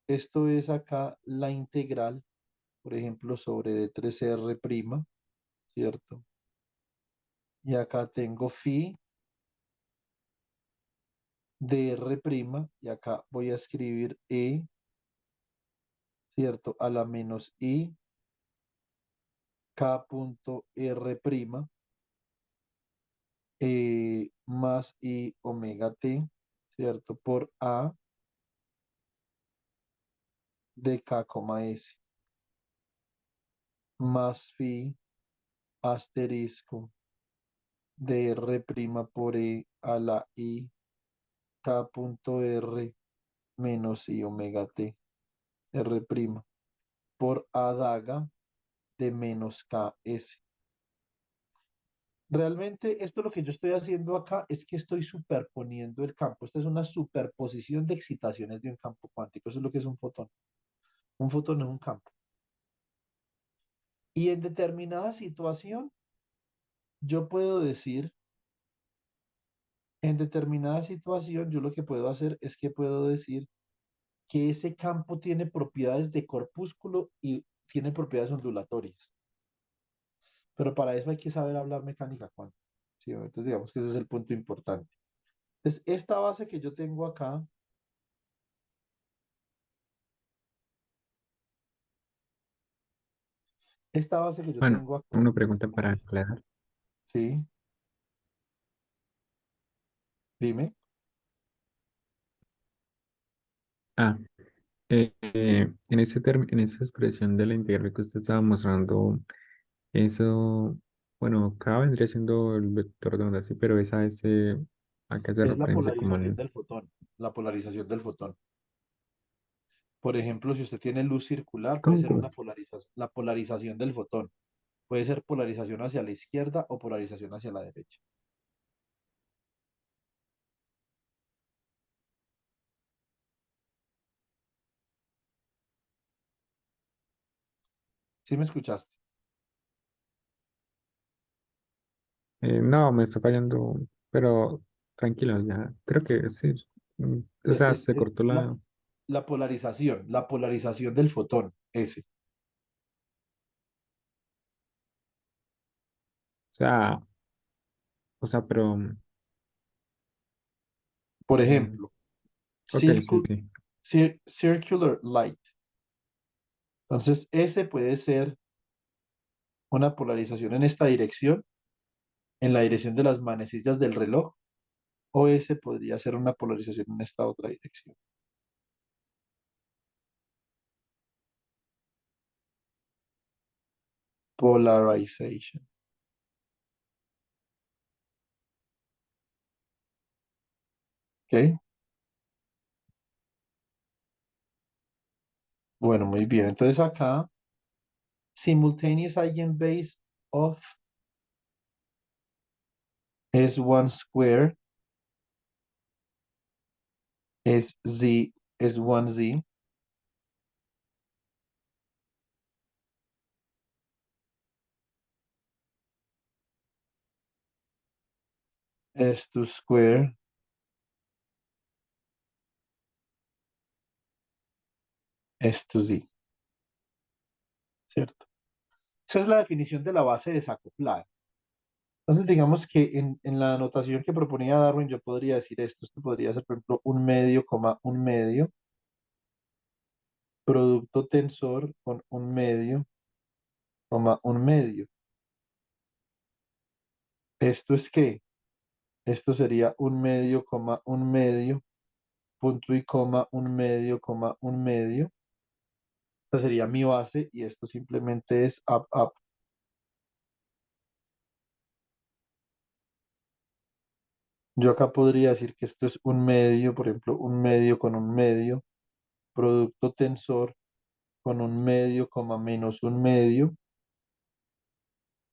esto es acá la integral, por ejemplo, sobre D3R', ¿cierto? Y acá tengo phi de R', y acá voy a escribir E, ¿cierto? A la menos I, K punto R', más I omega T, ¿cierto? Por A de K, S, más phi asterisco de R' por E a la I, K punto R menos I omega T, R' por A daga de menos K, S. Realmente esto lo que yo estoy haciendo acá es que estoy superponiendo el campo. Esta es una superposición de excitaciones de un campo cuántico. Eso es lo que es un fotón. Un fotón es un campo. Y en determinada situación, yo puedo decir, en determinada situación, yo lo que puedo hacer es que puedo decir que ese campo tiene propiedades de corpúsculo y tiene propiedades ondulatorias. Pero para eso hay que saber hablar mecánica cuántica. ¿Sí? Entonces digamos que ese es el punto importante. Entonces, esta base que yo tengo acá, esta base que yo Bueno, tengo acá, una pregunta para aclarar. sí, dime, Ah, en esa expresión de la integral que usted estaba mostrando, eso, bueno, acá vendría siendo el vector de onda, sí, pero esa S, ¿a qué hace es la referencia? Como polarización en, del fotón, la polarización del fotón. Por ejemplo, si usted tiene luz circular, puede ¿cómo, ser cómo? una la polarización del fotón. Puede ser polarización hacia la izquierda o polarización hacia la derecha. ¿Sí me escuchaste? No, me está fallando, pero tranquilo, ya, creo que sí. O sea, se Es cortó la, o la polarización del fotón, ese. sea, pero, Por mm, ejemplo, ok, sí, circle, sí. circular light. Entonces, ese puede ser una polarización en esta dirección, en la dirección de las manecillas del reloj, o ese podría ser una polarización en esta otra dirección. polarization. ¿Ok? Bueno, muy bien. Entonces acá, simultaneous eigenbase of S1 square es Z, es 1Z. S2 square S2Z, ¿cierto? Esa es la definición de la base desacoplada. Entonces, digamos que en la anotación que proponía Darwin, yo podría decir esto. Esto podría ser, por ejemplo, un medio, coma, un medio, producto tensor con un medio, coma, un medio. ¿Esto es qué? Esto sería un medio, coma, un medio, punto y coma, un medio, coma, un medio. Esta sería mi base y esto simplemente es up, up. Yo acá podría decir que esto es un medio, por ejemplo, un medio con un medio, producto tensor con un medio, coma, menos un medio.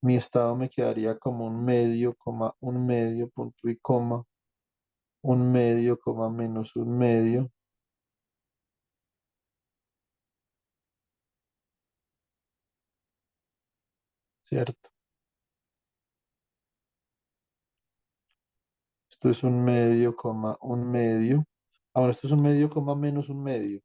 Mi estado me quedaría como un medio, coma, un medio, punto y coma, un medio, coma, menos un medio, ¿cierto? Esto es un medio, coma, un medio. Ahora esto es un medio, coma, menos un medio.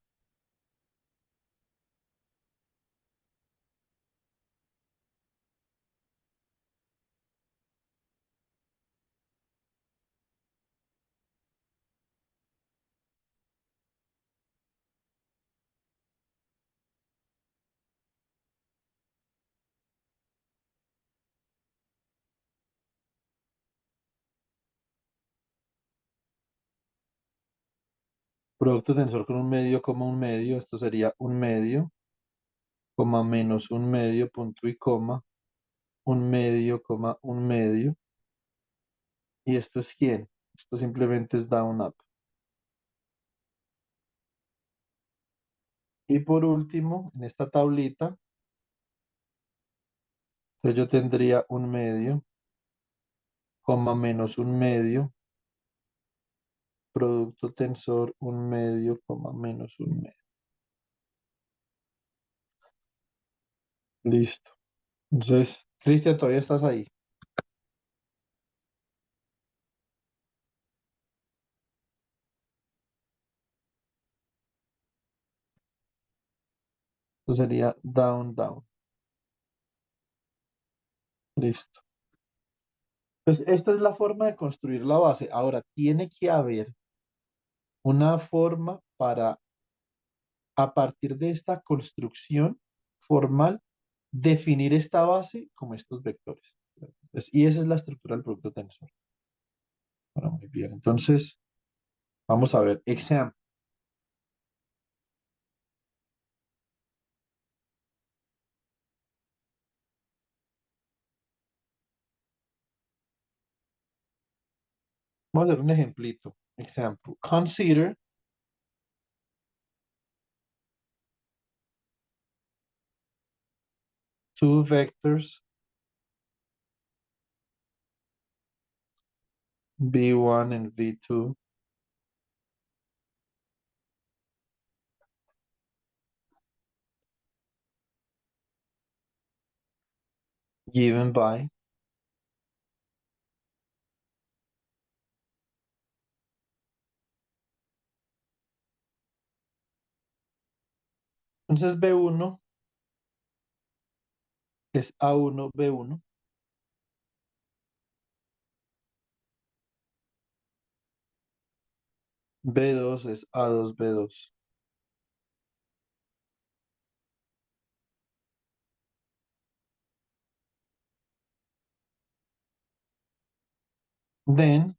Producto tensor con un medio, coma, un medio. Esto sería un medio, coma, menos un medio, punto y coma, un medio, coma, un medio. ¿Y esto es quién? Esto simplemente es down, up. Y por último, en esta tablita, entonces yo tendría un medio, coma, menos un medio, producto tensor un medio, coma, menos un medio. Listo. Entonces, Cristian, todavía estás ahí. Esto sería down, down. Listo. Pues esta es la forma de construir la base. Ahora, tiene que haber una forma para, a partir de esta construcción formal, definir esta base como estos vectores. Y esa es la estructura del producto tensor. Bueno, muy bien. Entonces, vamos a ver. Example. Vamos a hacer un ejemplito. Example. Consider two vectors v1 and v2 given by. Entonces B1 es A1, B1. B2 es A2, B2. Then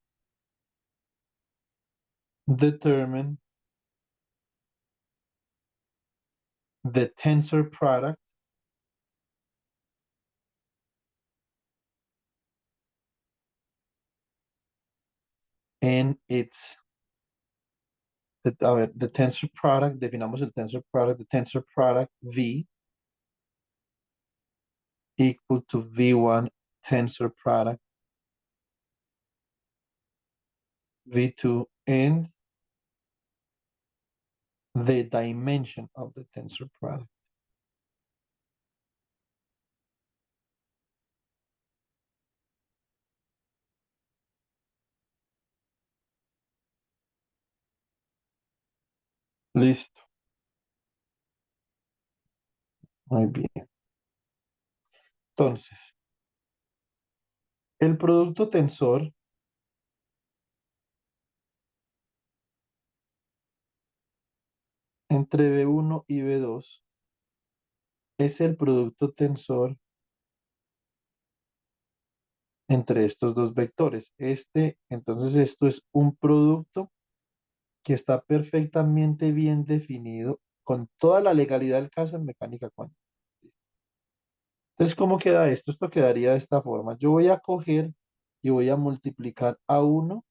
determine the tensor product and it's, a ver, the tensor product, definamos el tensor product, the tensor product V equal to V1 tensor product V2 and the dimension of the tensor product. Listo. Muy bien. Entonces, el producto tensor entre B1 y B2 es el producto tensor entre estos dos vectores. Entonces, esto es un producto que está perfectamente bien definido con toda la legalidad del caso en mecánica cuántica. Entonces, ¿cómo queda esto? Esto quedaría de esta forma. Yo voy a coger y voy a multiplicar a uno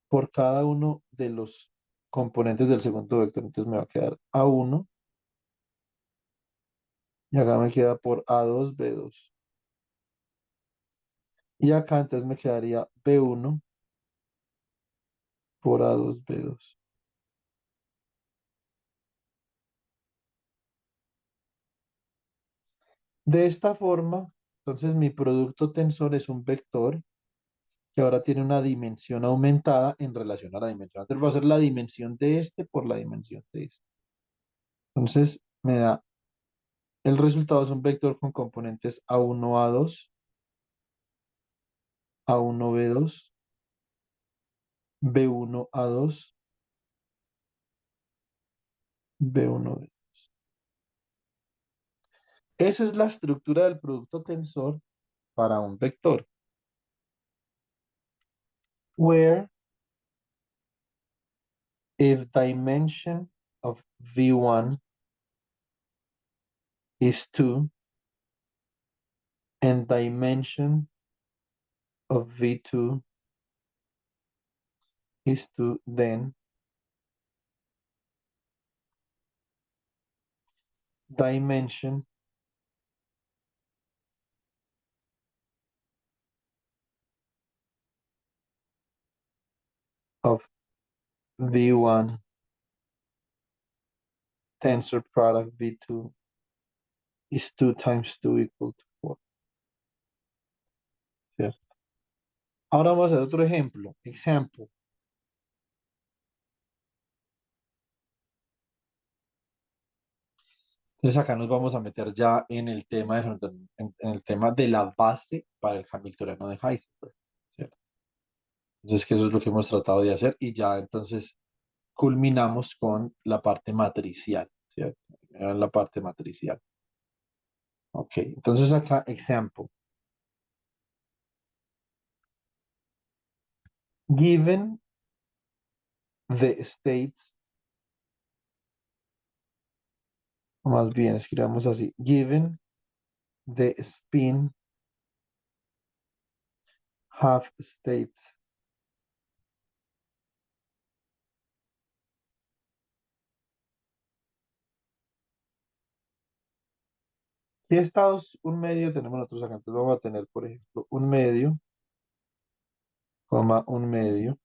por cada uno de los componentes del segundo vector. Entonces me va a quedar A1 y acá me queda por A2, B2. Y acá entonces me quedaría B1 por A2, B2. De esta forma, entonces mi producto tensor es un vector que ahora tiene una dimensión aumentada en relación a la dimensión anterior. Va a ser la dimensión de este por la dimensión de este. Entonces me da, el resultado es un vector con componentes A1, A2, A1, B2, B1, A2, B1, B2. Esa es la estructura del producto tensor para un vector, where if dimension of V1 is 2 and dimension of V2 is 2, then dimension of V1 tensor product V2 is 2 times 2 equal to 4. ¿Cierto? Ahora vamos a hacer otro ejemplo. Example. Entonces acá nos vamos a meter ya en el tema en el tema de la base para el Hamiltoniano de Heisenberg. ¿Cierto? Entonces que eso es lo que hemos tratado de hacer y ya entonces culminamos con la parte matricial. ¿Cierto? La parte matricial. Ok, entonces acá, example. Given the states, o más bien escribamos así, given the spin half states. ¿Qué estados un medio tenemos nosotros acá? Entonces vamos a tener, por ejemplo, un medio, coma, un medio.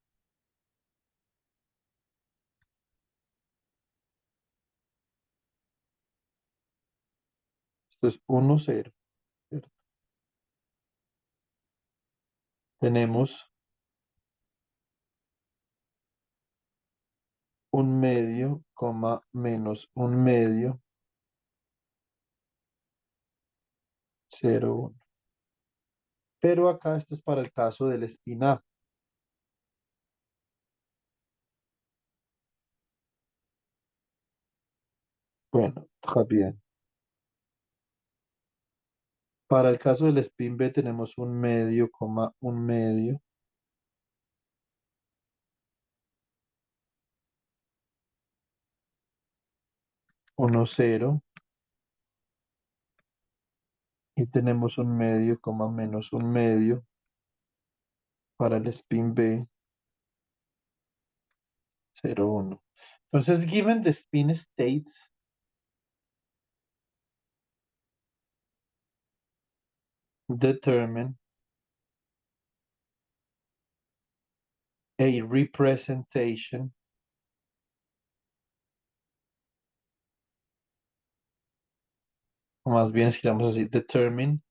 Esto es 1, 0. ¿Cierto? Tenemos un medio, coma, menos un medio, 0, 1. Pero acá esto es para el caso del spin A. Bueno, está bien. Para el caso del spin B tenemos un medio, coma, un medio, 1, 0. Y tenemos un medio, coma, menos un medio, para el spin B, 0, 1. Entonces, given the spin states, determine a representation o más bien escribamos así, determine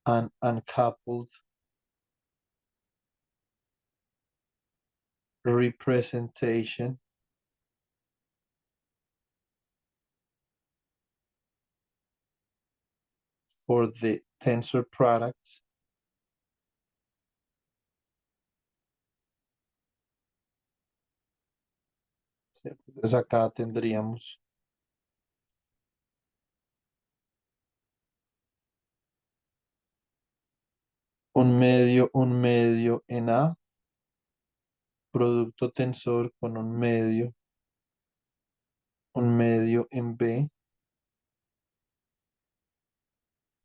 an uncoupled representation for the tensor products. ¿Cierto? Entonces acá tendríamos un medio en A, producto tensor con un medio en B,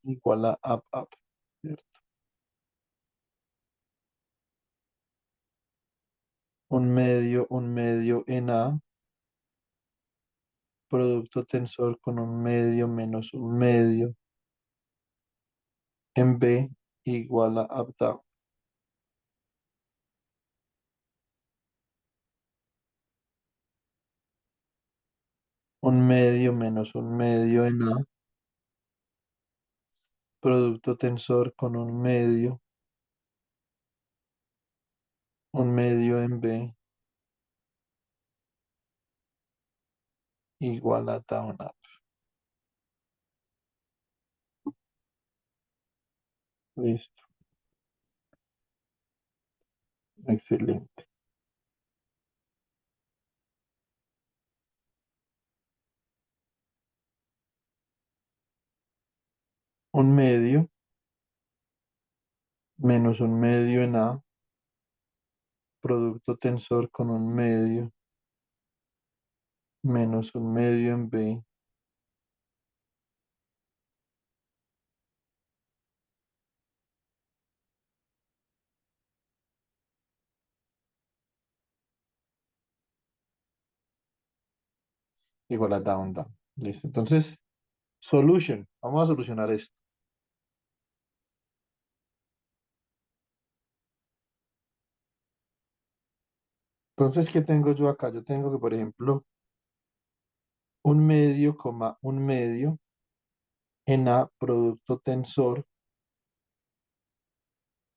igual a up, ¿cierto? Un medio en A, producto tensor con un medio menos un medio en B, igual a up down. Un medio menos un medio en A, producto tensor con un medio en B, igual a down up. Listo, excelente. Un medio menos un medio en A, producto tensor con un medio menos un medio en B, igual a down down. Listo. Entonces, solution. Vamos a solucionar esto. Entonces, ¿qué tengo yo acá? Yo tengo que, por ejemplo, un medio, un medio en A, producto tensor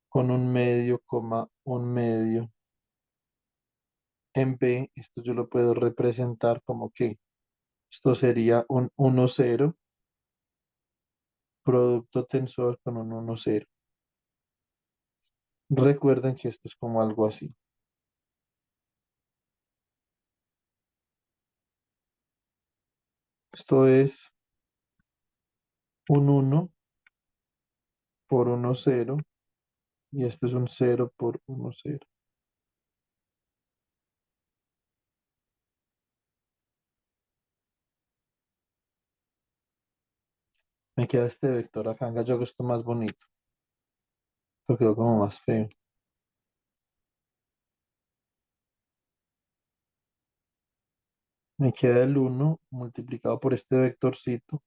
con un medio, un medio en B. Esto yo lo puedo representar como que esto sería un 1, 0, producto tensor con un 1, 0. Recuerden que esto es como algo así. Esto es un 1 por 1, 0 y esto es un 0 por 1, 0. Me queda este vector acá. Venga, yo hago esto más bonito. Esto quedó como más feo. Me queda el 1 multiplicado por este vectorcito.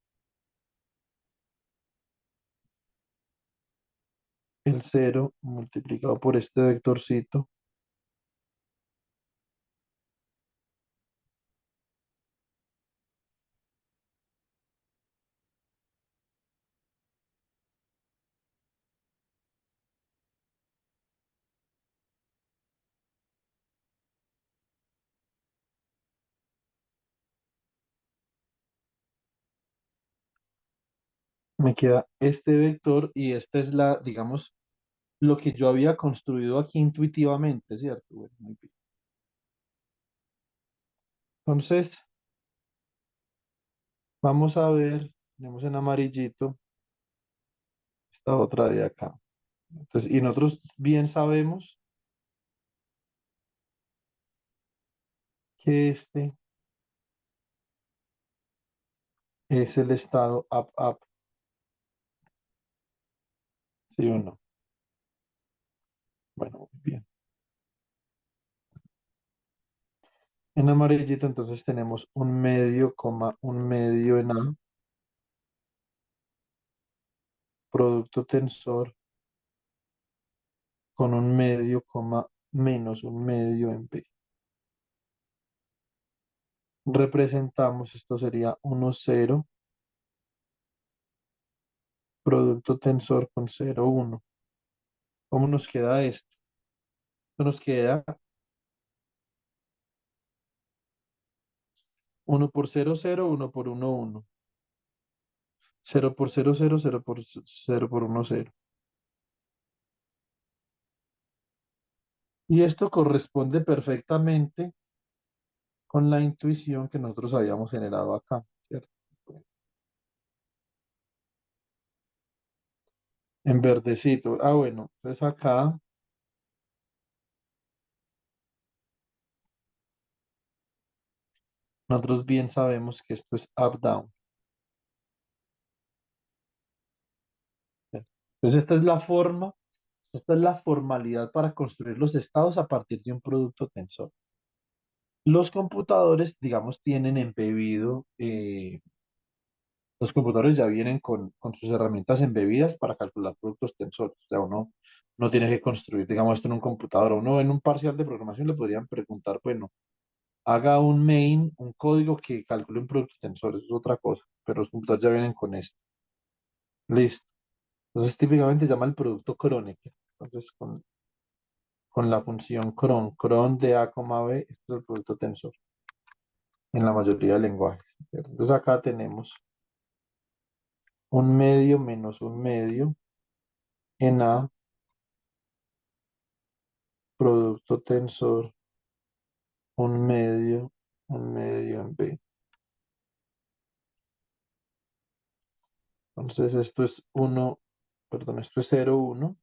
El 0 multiplicado por este vectorcito. Me queda este vector y esta es la, digamos, lo que yo había construido aquí intuitivamente, ¿cierto? Bueno, muy bien. Entonces, vamos a ver, tenemos en amarillito esta otra de acá. Entonces, y nosotros bien sabemos que este es el estado up, up, ¿sí o no? Bueno, muy bien. En amarillito entonces tenemos un medio, coma, un medio en A, producto tensor con un medio, coma, menos un medio en B. Representamos, esto sería 1, 0, producto tensor con 0, 1. ¿Cómo nos queda esto? Esto nos queda 1 por 0, 0, 1 por 1, 1. 0 por 0, 0, 0 por 0 por 1, 0. Y esto corresponde perfectamente con la intuición que nosotros habíamos generado acá, ¿cierto? En verdecito. Ah, bueno, entonces acá nosotros bien sabemos que esto es up-down. Entonces esta es la formalidad para construir los estados a partir de un producto tensor. Los computadores, digamos, tienen embebido, los computadores ya vienen con sus herramientas embebidas para calcular productos tensores. O sea, uno no tiene que construir, digamos, esto en un computador. Uno en un parcial de programación le podrían preguntar, bueno, haga un main, un código que calcule un producto tensor, eso es otra cosa, pero los computadores ya vienen con esto. Listo. Entonces, típicamente se llama el producto crónico. Entonces, con la función cron de A, B, esto es el producto tensor en la mayoría de lenguajes, ¿cierto? Entonces, acá tenemos un medio menos un medio en A, producto tensor, un medio en B. Entonces, esto es 1, perdón, esto es 0, 1.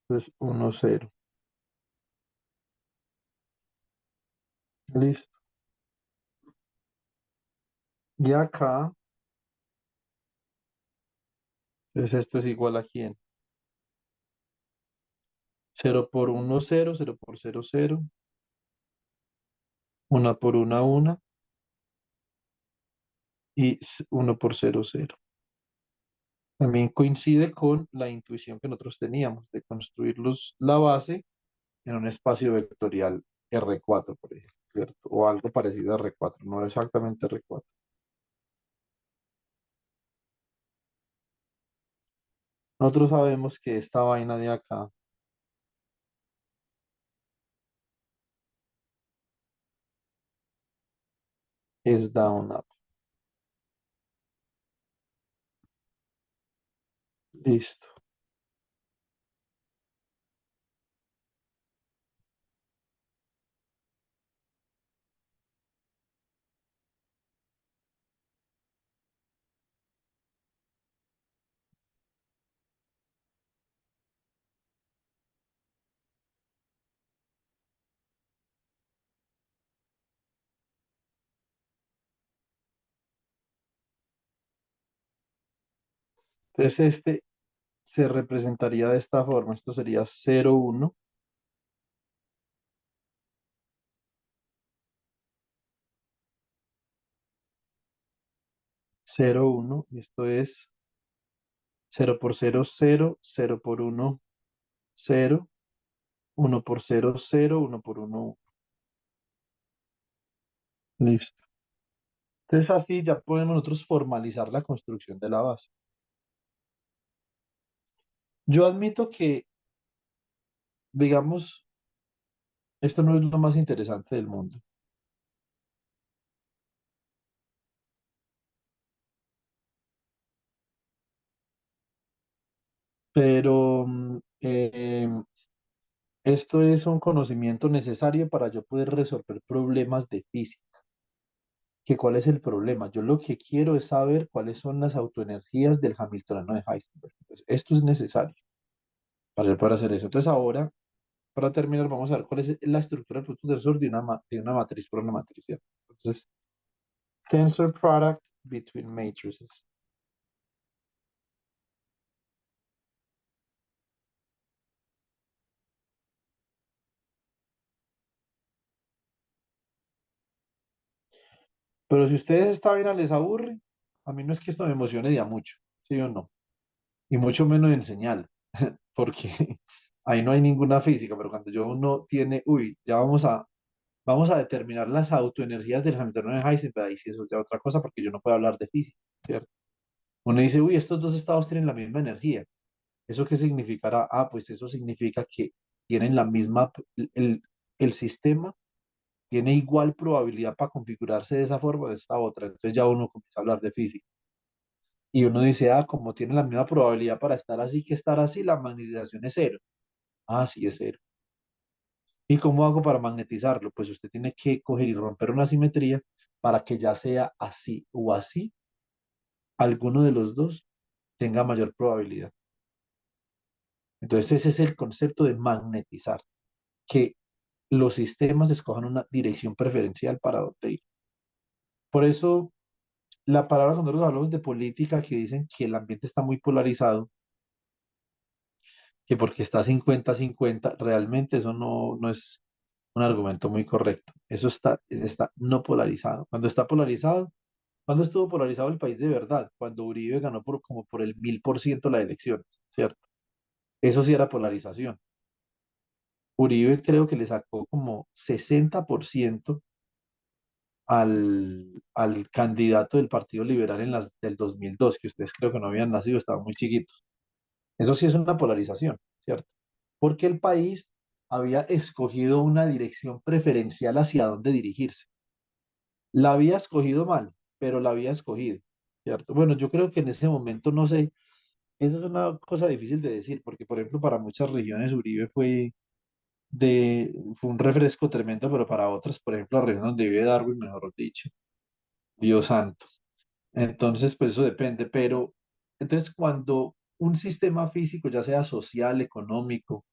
Esto es 1, 0. Listo. Y acá, entonces esto es igual a quién. 0 por 1, 0, 0 por 0, 0. 1 por 1, 1. Y 1 por 0, 0. También coincide con la intuición que nosotros teníamos de construir la base en un espacio vectorial R4, por ejemplo, ¿cierto? O algo parecido a R4, no exactamente R4. Nosotros sabemos que esta vaina de acá es down up. Listo. Entonces este se representaría de esta forma. Esto sería 0, 1. 0, 1. Y esto es 0 por 0, 0. 0 por 1, 0. 1 por 0, 0. 1 por 1, 1. Listo. Entonces así ya podemos nosotros formalizar la construcción de la base. Yo admito que, digamos, esto no es lo más interesante del mundo, pero esto es un conocimiento necesario para yo poder resolver problemas de física. ¿Que cuál es el problema? Yo lo que quiero es saber cuáles son las autoenergías del Hamiltoniano de Heisenberg. Entonces, esto es necesario para yo poder hacer eso. Entonces ahora, para terminar, vamos a ver cuál es la estructura del producto tensor de una matriz por una matriz, ¿cierto? Entonces, tensor product between matrices. Pero si ustedes esta vaina les aburre, a mí no es que esto me emocione ya mucho, ¿sí o no? Y mucho menos en señal, porque ahí no hay ninguna física, pero cuando yo uno tiene, uy, ya vamos a determinar las autoenergías del Hamiltoniano de Heisenberg, ahí sí eso es ya otra cosa, porque yo no puedo hablar de física, ¿cierto? Uno dice, uy, estos dos estados tienen la misma energía. ¿Eso qué significará? Ah, pues eso significa que tienen la misma, el sistema tiene igual probabilidad para configurarse de esa forma o de esta otra. Entonces ya uno comienza a hablar de física. Y uno dice, ah, como tiene la misma probabilidad para estar así que estar así, la magnetización es cero. Ah, sí, es cero. ¿Y cómo hago para magnetizarlo? Pues usted tiene que coger y romper una simetría para que ya sea así o así, alguno de los dos tenga mayor probabilidad. Entonces ese es el concepto de magnetizar, que los sistemas escojan una dirección preferencial para dónde ir. Por eso, la palabra cuando nosotros hablamos de política, que dicen que el ambiente está muy polarizado, que porque está 50-50 realmente eso no es un argumento muy correcto. Eso está no polarizado. Cuando está polarizado, ¿cuándo estuvo polarizado el país de verdad? Cuando Uribe ganó como por el 1000% las elecciones, ¿cierto? Eso sí era polarización. Uribe creo que le sacó como 60% al candidato del Partido Liberal en las del 2002, que ustedes creo que no habían nacido, estaban muy chiquitos. Eso sí es una polarización, ¿cierto? Porque el país había escogido una dirección preferencial hacia dónde dirigirse. La había escogido mal, pero la había escogido, ¿cierto? Bueno, yo creo que en ese momento, no sé, eso es una cosa difícil de decir, porque por ejemplo para muchas regiones Uribe fue un refresco tremendo, pero para otras, por ejemplo, la región donde vive Darwin, mejor dicho, Dios santo. Entonces, pues eso depende, pero entonces cuando un sistema físico, ya sea social, económico,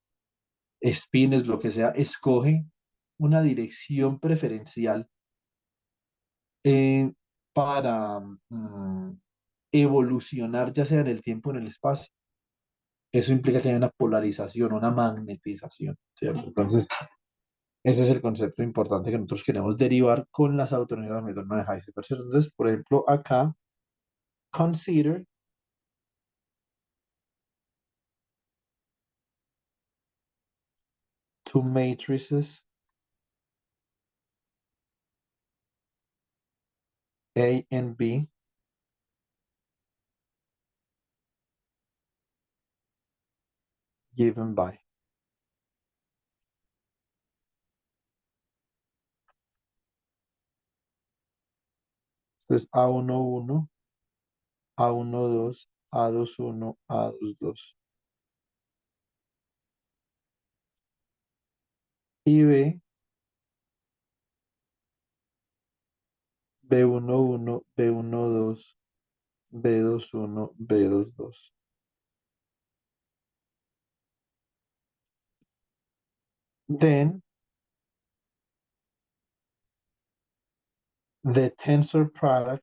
espines, lo que sea, escoge una dirección preferencial eh, para evolucionar, ya sea en el tiempo o en el espacio, eso implica que hay una polarización, una magnetización, ¿cierto? Entonces, ese es el concepto importante que nosotros queremos derivar con las autonomías de la de Heisenberg, ¿cierto? Entonces, por ejemplo, acá, consider two matrices A and B given by. Entonces, A11, A12, A21, A22. Y B, B11, B12, B21, B22. Then, the tensor product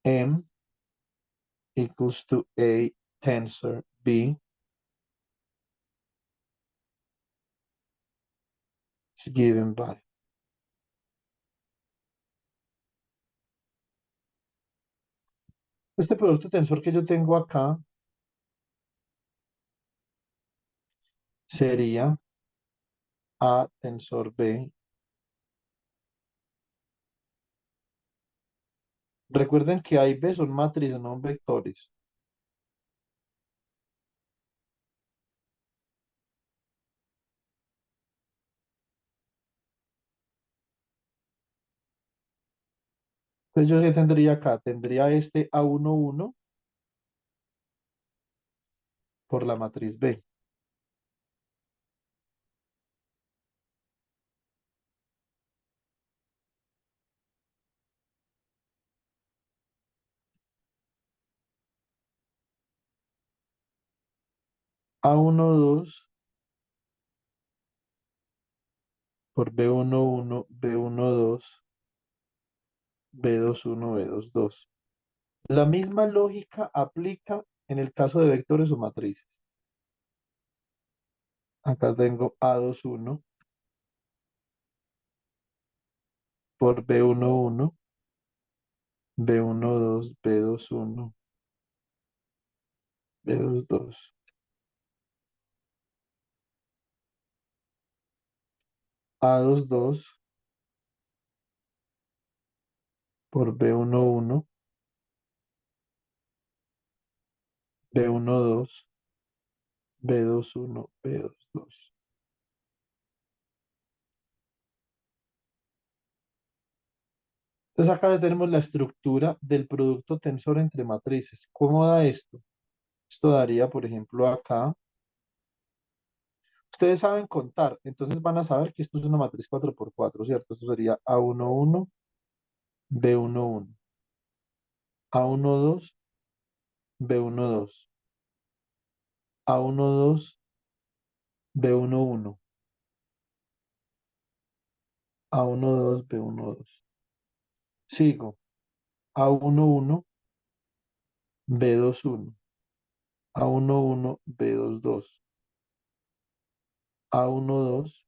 M equals to A tensor B is given by. Este producto tensor que yo tengo acá sería A tensor B. Recuerden que A y B son matrices, no vectores. Entonces yo qué tendría acá, tendría este A11 por la matriz B. A12 por B11, B12, B21, B22. La misma lógica aplica en el caso de vectores o matrices. Acá tengo A21 por B11, B12, B21, B22. A22 por B11, B12, B21, B22. Entonces acá le tenemos la estructura del producto tensor entre matrices. ¿Cómo da esto? Esto daría, por ejemplo, acá. Ustedes saben contar, entonces van a saber que esto es una matriz 4 por 4, ¿cierto? Esto sería A11, B11, A12, B12, A12, B11, A12, B12. Sigo. A11, B21, A11, B22, A12,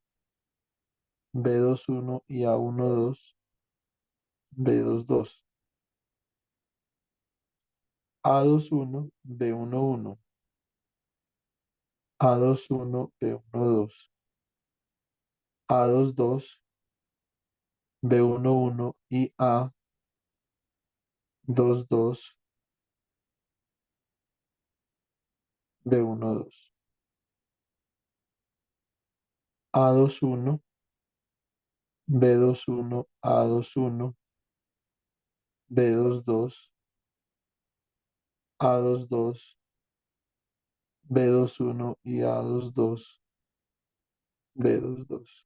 B21 y A12, B22. A21, B11, A21, B12, A22, B11 y A22, B12. A21, B21, A21, B22, A22, B21 y A22, B22.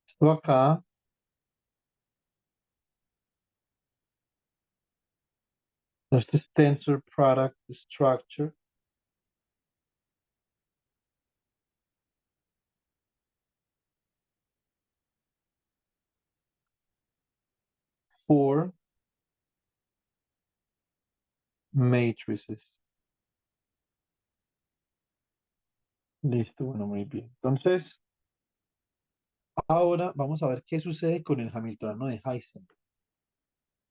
Esto acá, este es tensor product structure for matrices. Listo, bueno, muy bien. Entonces, ahora vamos a ver qué sucede con el Hamiltoniano de Heisenberg.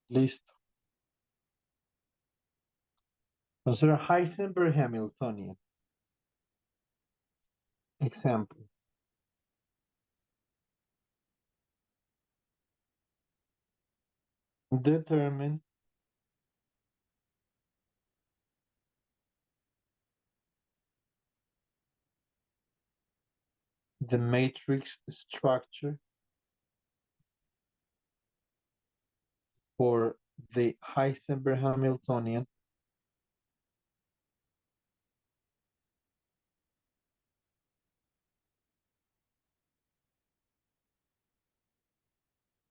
Listo. Entonces, Heisenberg Hamiltonian. Example. Determine the matrix structure for the Heisenberg Hamiltonian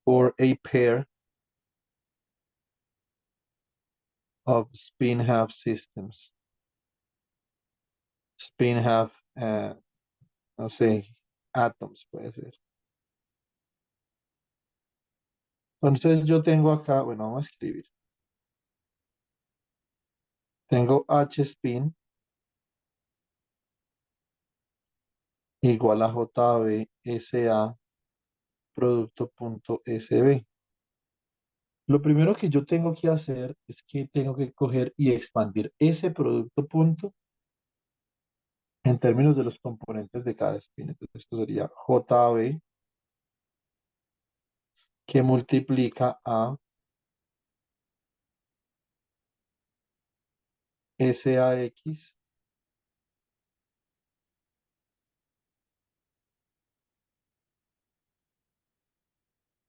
for a pair of spin half systems. Spin half, no sé, atoms puede ser. Entonces yo tengo acá, bueno, vamos a escribir. Tengo H spin igual a JB SA producto punto SB. Lo primero que yo tengo que hacer es que tengo que coger y expandir ese producto punto en términos de los componentes de cada spin. Entonces esto sería JB que multiplica a SAX.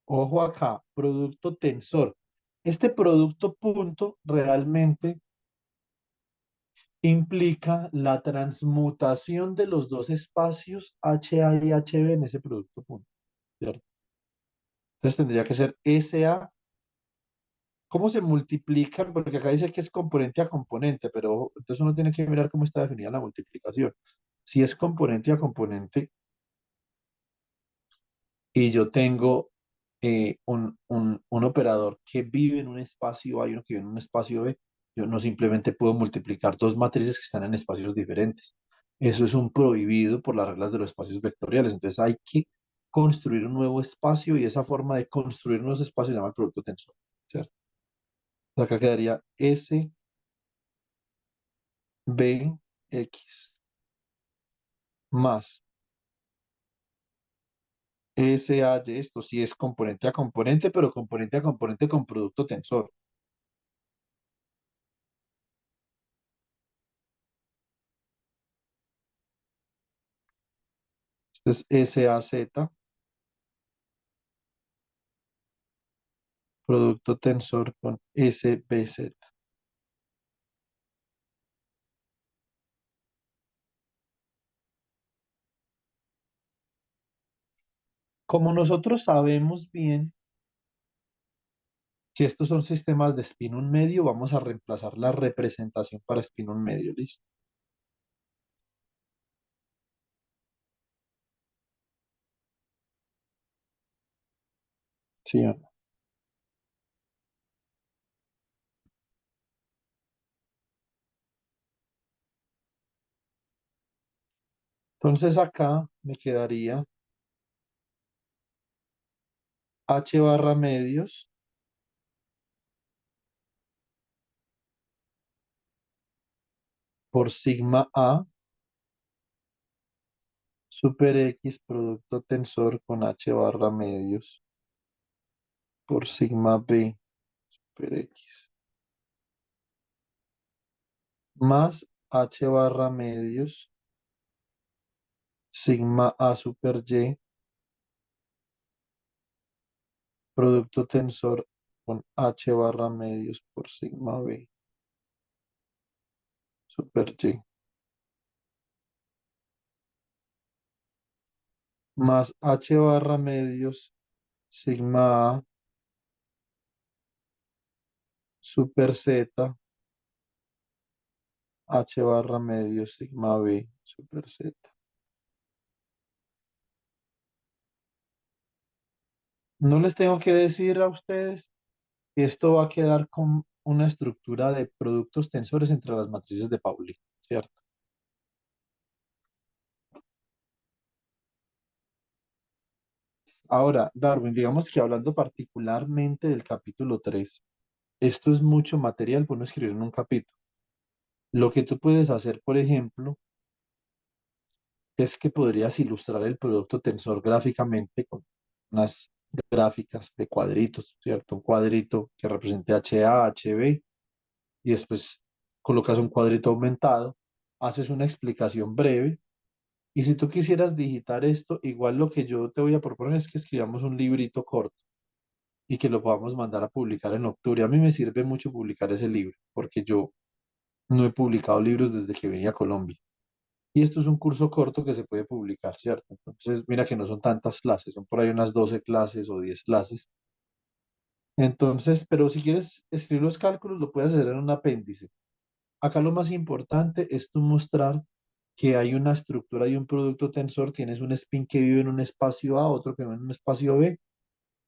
Ojo acá, producto tensor. Este producto punto realmente implica la transmutación de los dos espacios HA y HB en ese producto punto, ¿cierto? Entonces tendría que ser SA. ¿Cómo se multiplican? Porque acá dice que es componente a componente, pero entonces uno tiene que mirar cómo está definida la multiplicación. Si es componente a componente y yo tengo un operador que vive en un espacio A y uno que vive en un espacio B, yo no simplemente puedo multiplicar dos matrices que están en espacios diferentes. Eso es un prohibido por las reglas de los espacios vectoriales. Entonces hay que construir un nuevo espacio y esa forma de construir nuevos espacios se llama el producto tensor, ¿cierto? Acá quedaría S, B, X más S, A, Y. Esto sí es componente a componente, pero componente a componente con producto tensor. Esto es S, A, Z, producto tensor con S, B, Z. Como nosotros sabemos bien que estos son sistemas de spin un medio, vamos a reemplazar la representación para spin un medio, ¿listo? Sí o no. Entonces acá me quedaría H barra medios por sigma A super X producto tensor con H barra medios por sigma B super X más H barra medios sigma A super Y producto tensor con H barra medios por sigma B super Y más H barra medios sigma A super Z H barra medios sigma B super Z. No les tengo que decir a ustedes que esto va a quedar con una estructura de productos tensores entre las matrices de Pauli, ¿cierto? Ahora, Darwin, digamos que hablando particularmente del capítulo 3, esto es mucho material por no escribir en un capítulo. Lo que tú puedes hacer, por ejemplo, es que podrías ilustrar el producto tensor gráficamente con unas gráficas de cuadritos, ¿cierto? Un cuadrito que represente HA, HB y después colocas un cuadrito aumentado, haces una explicación breve y si tú quisieras digitar esto, igual lo que yo te voy a proponer es que escribamos un librito corto y que lo podamos mandar a publicar en octubre. A mí me sirve mucho publicar ese libro porque yo no he publicado libros desde que vine a Colombia. Y esto es un curso corto que se puede publicar, ¿cierto? Entonces, mira que no son tantas clases, son por ahí unas 12 clases o 10 clases. Entonces, pero si quieres escribir los cálculos, lo puedes hacer en un apéndice. Acá lo más importante es tú mostrar que hay una estructura y un producto tensor, tienes un spin que vive en un espacio A, otro que vive en un espacio B,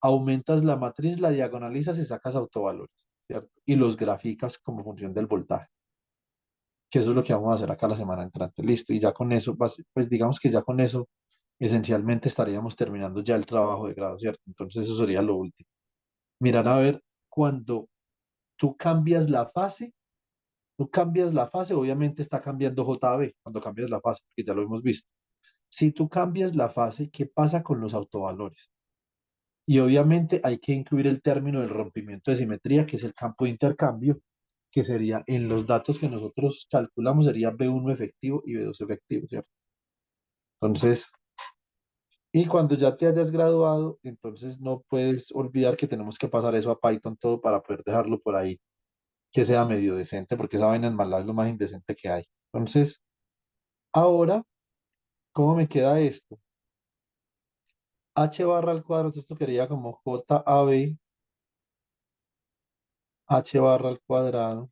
aumentas la matriz, la diagonalizas y sacas autovalores, ¿cierto? Y los graficas como función del voltaje, que eso es lo que vamos a hacer acá la semana entrante, listo. Y ya con eso, pues digamos que ya con eso, esencialmente estaríamos terminando ya el trabajo de grado, ¿cierto? Entonces eso sería lo último. Mirar a ver cuando tú cambias la fase. Tú cambias la fase, obviamente está cambiando JB cuando cambias la fase, porque ya lo hemos visto. Si tú cambias la fase, ¿qué pasa con los autovalores? Y obviamente hay que incluir el término del rompimiento de simetría, que es el campo de intercambio, que sería en los datos que nosotros calculamos, sería B1 efectivo y B2 efectivo, ¿cierto? Entonces, y cuando ya te hayas graduado, entonces no puedes olvidar que tenemos que pasar eso a Python todo para poder dejarlo por ahí, que sea medio decente, porque esa vaina en MATLAB es lo más indecente que hay. Entonces, ahora, ¿cómo me queda esto? H barra al cuadrado, entonces esto quería como JAB, H barra al cuadrado,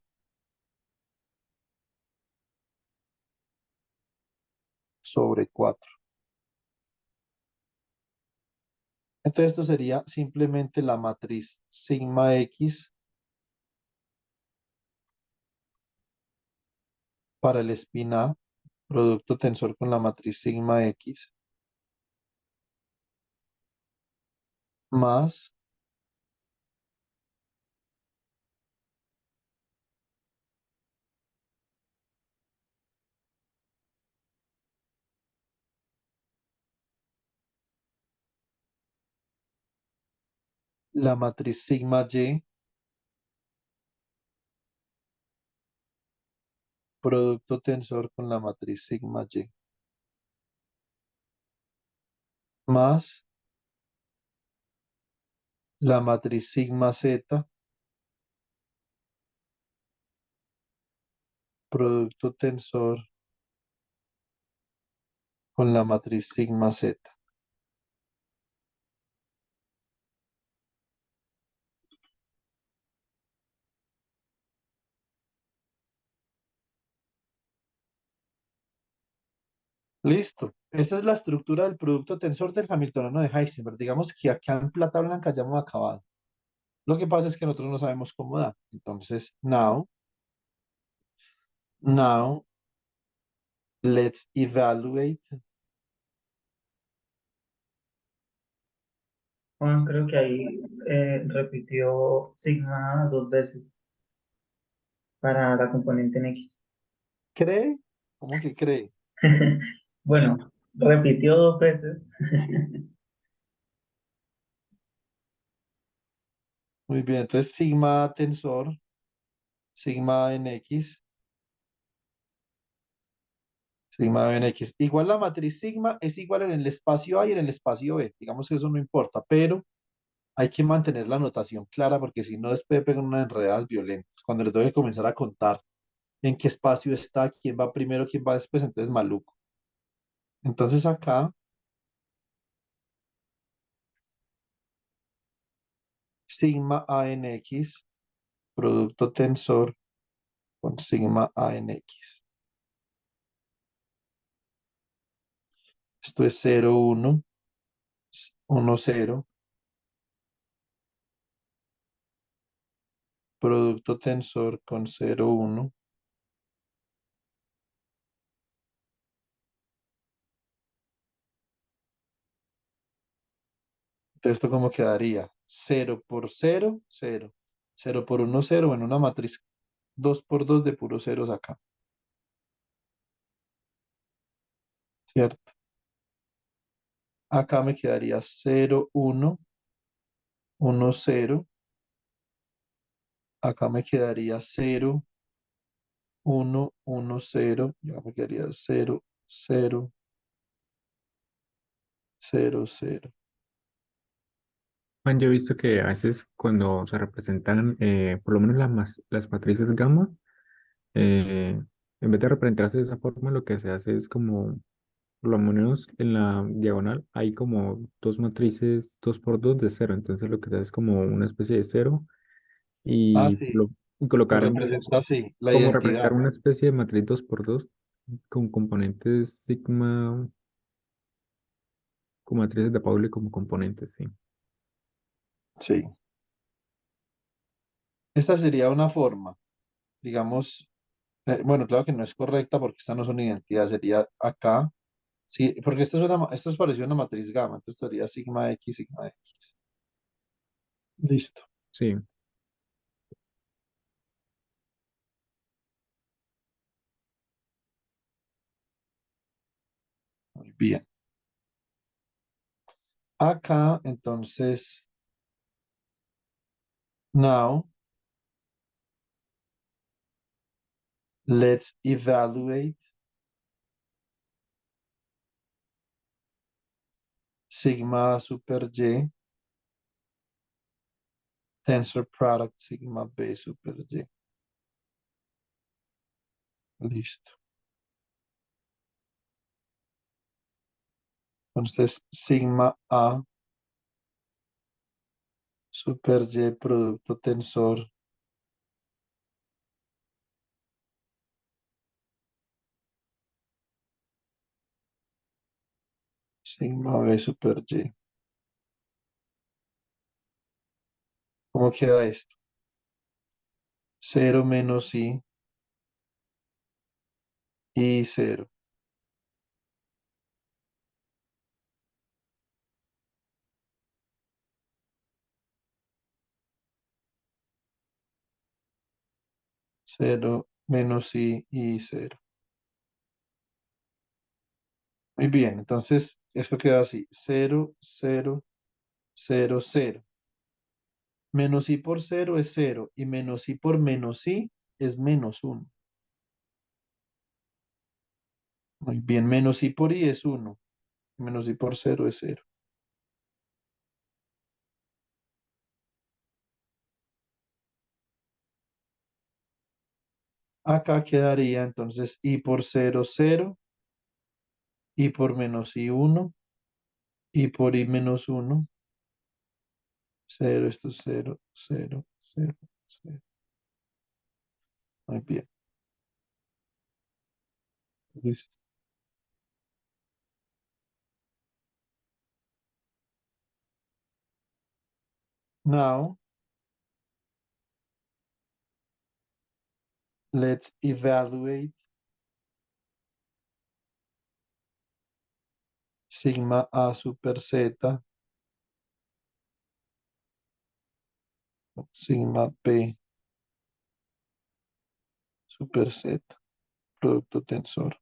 sobre 4. Entonces esto sería simplemente la matriz sigma X para el spin A, producto tensor con la matriz sigma X, más la matriz sigma Y, producto tensor con la matriz sigma Y, más la matriz sigma Z, producto tensor con la matriz sigma Z. Listo. Esta es la estructura del producto tensor del Hamiltoniano de Heisenberg. Digamos que acá en plata blanca ya hemos acabado. Lo que pasa es que nosotros no sabemos cómo da. Entonces, now, let's evaluate. Juan, creo que ahí repitió sigma dos veces para la componente en X. ¿Cree? ¿Cómo que cree? Bueno, repitió dos veces. Muy bien. Entonces, sigma tensor, sigma en X, sigma en X. Igual la matriz sigma es igual en el espacio A y en el espacio B. Digamos que eso no importa, pero hay que mantener la notación clara porque si no después pegan unas enredadas violentas. Cuando les tengo que comenzar a contar en qué espacio está, quién va primero, quién va después, entonces maluco. Entonces acá, sigma A en X, producto tensor con sigma A en X. Esto es 0, 1, 1, 0, producto tensor con 0, 1. Entonces esto como quedaría 0 por 0, 0. 0 por 1, 0. Bueno, una matriz 2 por 2 de puros ceros acá, ¿cierto? Acá me quedaría 0, 1, 1, 0. Acá me quedaría 0, 1, 1, 0. Y acá me quedaría 0, 0, 0, 0. Juan, yo he visto que a veces cuando se representan, por lo menos las matrices gamma, en vez de representarse de esa forma, lo que se hace es como, por lo menos en la diagonal, hay como dos matrices 2 por 2 de cero. Entonces lo que se hace es como una especie de cero Ah, y, sí, y se colocar representa así, la como representar identidad. una especie de matriz 2 por 2 con componentes sigma, con matrices de Pauli como componentes, sí. Sí. Esta sería una forma, digamos, bueno, claro que no es correcta porque esta no es una identidad, sería acá. Sí, porque esto es parecido a una matriz gamma, entonces sería sigma X, sigma X. Listo, Sí. muy bien. Acá, entonces, now, let's evaluate sigma super Y, tensor product sigma B super Y. Listo. Entonces, sigma A super Y producto tensor Sigma B super Y. ¿Cómo queda esto? Cero menos y cero. Cero menos y cero. Muy bien, entonces esto queda así. Cero, cero, cero, cero. Menos i por cero es cero y menos i por menos i es menos uno. Muy bien, menos i por i es uno. Menos i por cero es cero. Acá quedaría entonces i por cero, cero, i por menos i uno, i por i menos uno, cero, esto es cero, cero, cero, cero. Muy bien. Listo. Now, let's evaluate sigma a super z, sigma p super z, producto tensor.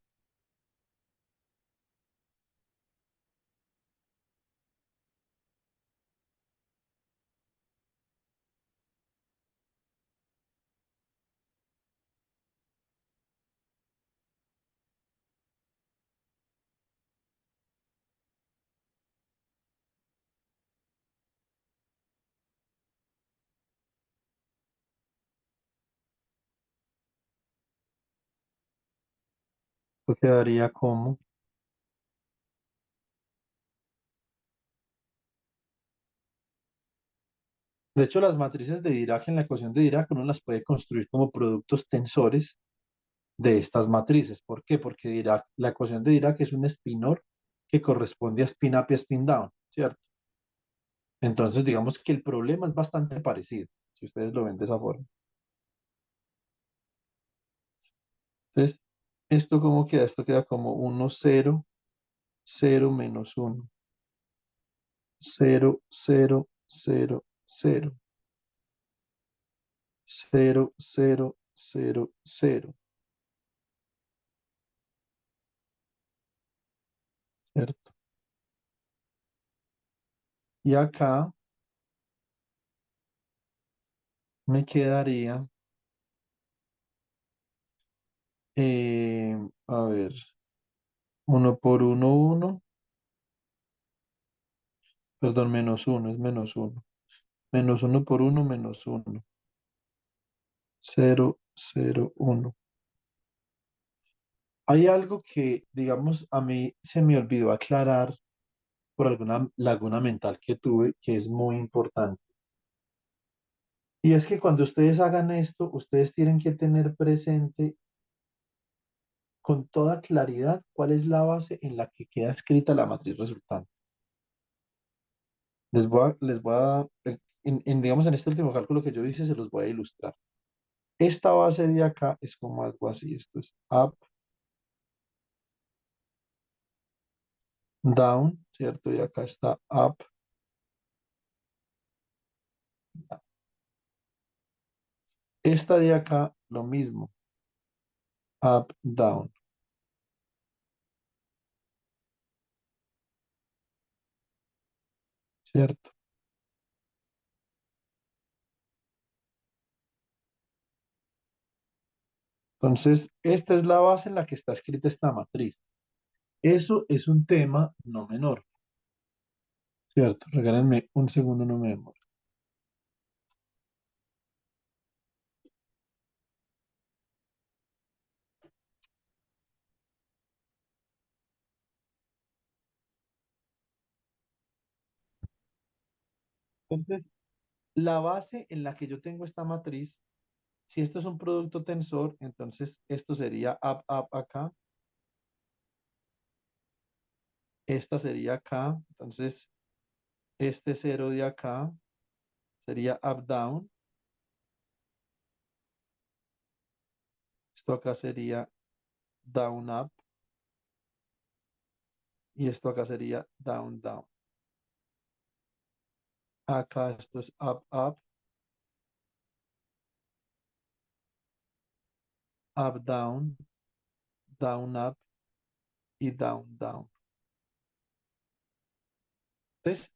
Esto quedaría como, de hecho, las matrices de Dirac en la ecuación de Dirac uno las puede construir como productos tensores de estas matrices. ¿Por qué? Porque la ecuación de Dirac es un espinor que corresponde a spin up y spin down, ¿cierto? Entonces, digamos que el problema es bastante parecido, si ustedes lo ven de esa forma. Entonces, ¿esto cómo queda? Esto queda como uno cero cero menos uno cero cero cero cero cero cero cero cero, ¿cierto? Y acá me quedaría, eh, a ver, uno por uno uno, perdón, menos uno es menos uno. Menos uno por uno menos uno. Cero, cero, uno. Hay algo que, digamos, a mí se me olvidó aclarar por alguna laguna mental que tuve, que es muy importante. Y es que cuando ustedes hagan esto, ustedes tienen que tener presente con toda claridad cuál es la base en la que queda escrita la matriz resultante. Les voy a, digamos, en este último cálculo que yo hice, se los voy a ilustrar. Esta base de acá es como algo así. Esto es up, down, ¿cierto? Y acá está up. Esta de acá, lo mismo, up, down, ¿cierto? Entonces, esta es la base en la que está escrita esta matriz. Eso es un tema no menor, ¿cierto? Regálenme un segundo, no me demoro. Entonces, la base en la que yo tengo esta matriz, si esto es un producto tensor, entonces esto sería up, up acá, esta sería acá, entonces este cero de acá sería up down, esto acá sería down up y esto acá sería down down. Acá esto es up up, up down, down up y down down. Entonces,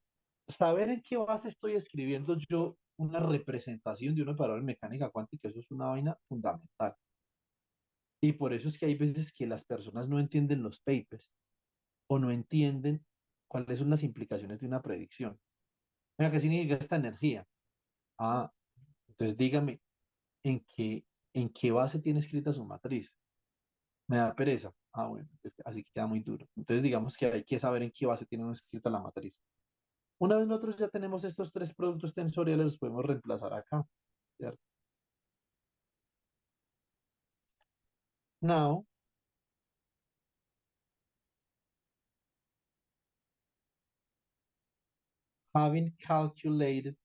saber en qué base estoy escribiendo yo una representación de un operador en mecánica cuántica, eso es una vaina fundamental. Y por eso es que hay veces que las personas no entienden los papers o no entienden cuáles son las implicaciones de una predicción. Mira, ¿qué significa esta energía? Ah, entonces dígame en qué base tiene escrita su matriz. Me da pereza. Ah, bueno, así que queda muy duro. Entonces digamos que hay que saber en qué base tiene escrita la matriz. Una vez nosotros ya tenemos estos tres productos tensoriales, los podemos reemplazar acá, ¿cierto? Now, having calculated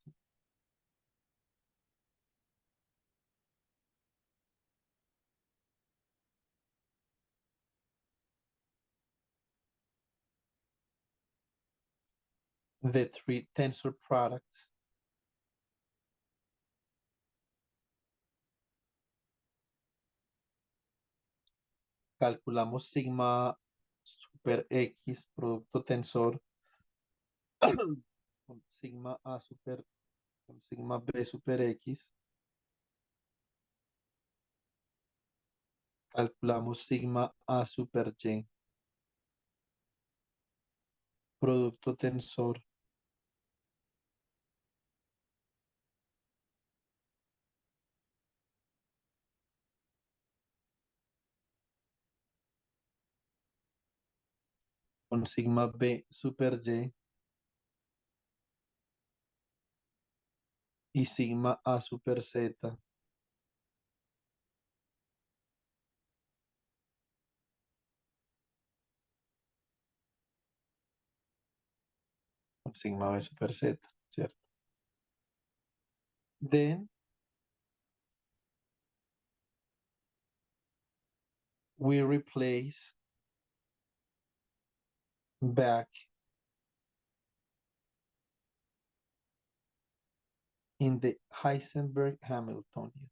the three tensor products, calculamos sigma super X, producto tensor, con sigma A super, con sigma B super X, calculamos sigma A super Y, producto tensor, con sigma B super y sigma A super Z, con sigma B super Z, ¿cierto? Then we replace back in the Heisenberg Hamiltonian.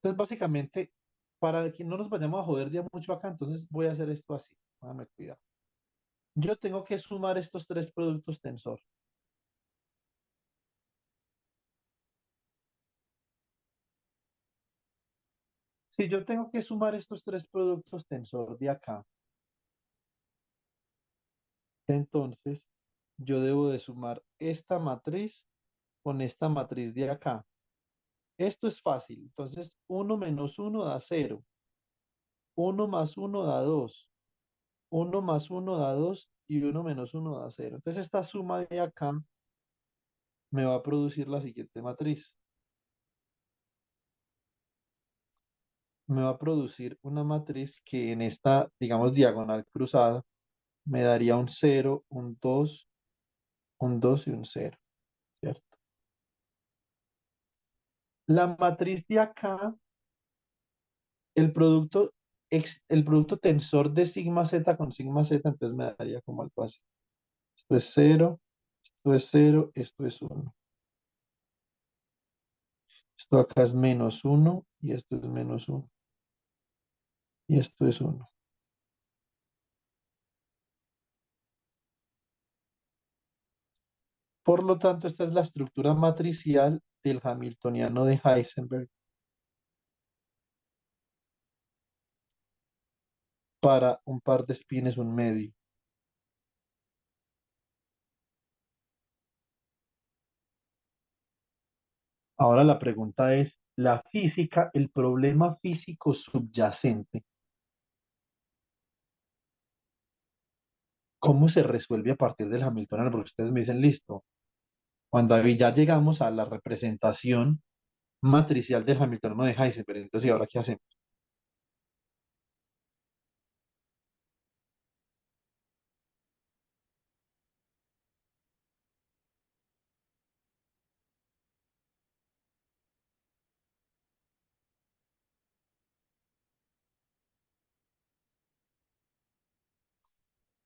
Entonces, básicamente, para que no nos vayamos a joder ya mucho acá, entonces voy a hacer esto así. Déjame cuidado. Yo tengo que sumar estos tres productos tensor. Si yo tengo que sumar estos tres productos tensor de acá, entonces yo debo de sumar esta matriz con esta matriz de acá. Esto es fácil. Entonces, uno menos uno da cero. Uno más uno da 2. Uno más uno da 2 y uno menos uno da cero. Entonces, esta suma de acá me va a producir la siguiente matriz. Me va a producir una matriz que en esta, digamos, diagonal cruzada, me daría un cero, un 2 y un cero, ¿cierto? La matriz de acá, el producto, el producto tensor de sigma z con sigma z, entonces me daría como algo así. Esto es cero, esto es cero, esto es uno. Esto acá es menos uno y esto es menos uno. Y esto es uno. Por lo tanto, esta es la estructura matricial del Hamiltoniano de Heisenberg para un par de espines, un medio. Ahora la pregunta es, la física, el problema físico subyacente, ¿cómo se resuelve a partir del Hamiltoniano? Porque ustedes me dicen, listo, cuando ahí ya llegamos a la representación matricial del Hamiltoniano de Heisenberg. Entonces, ¿y ahora qué hacemos?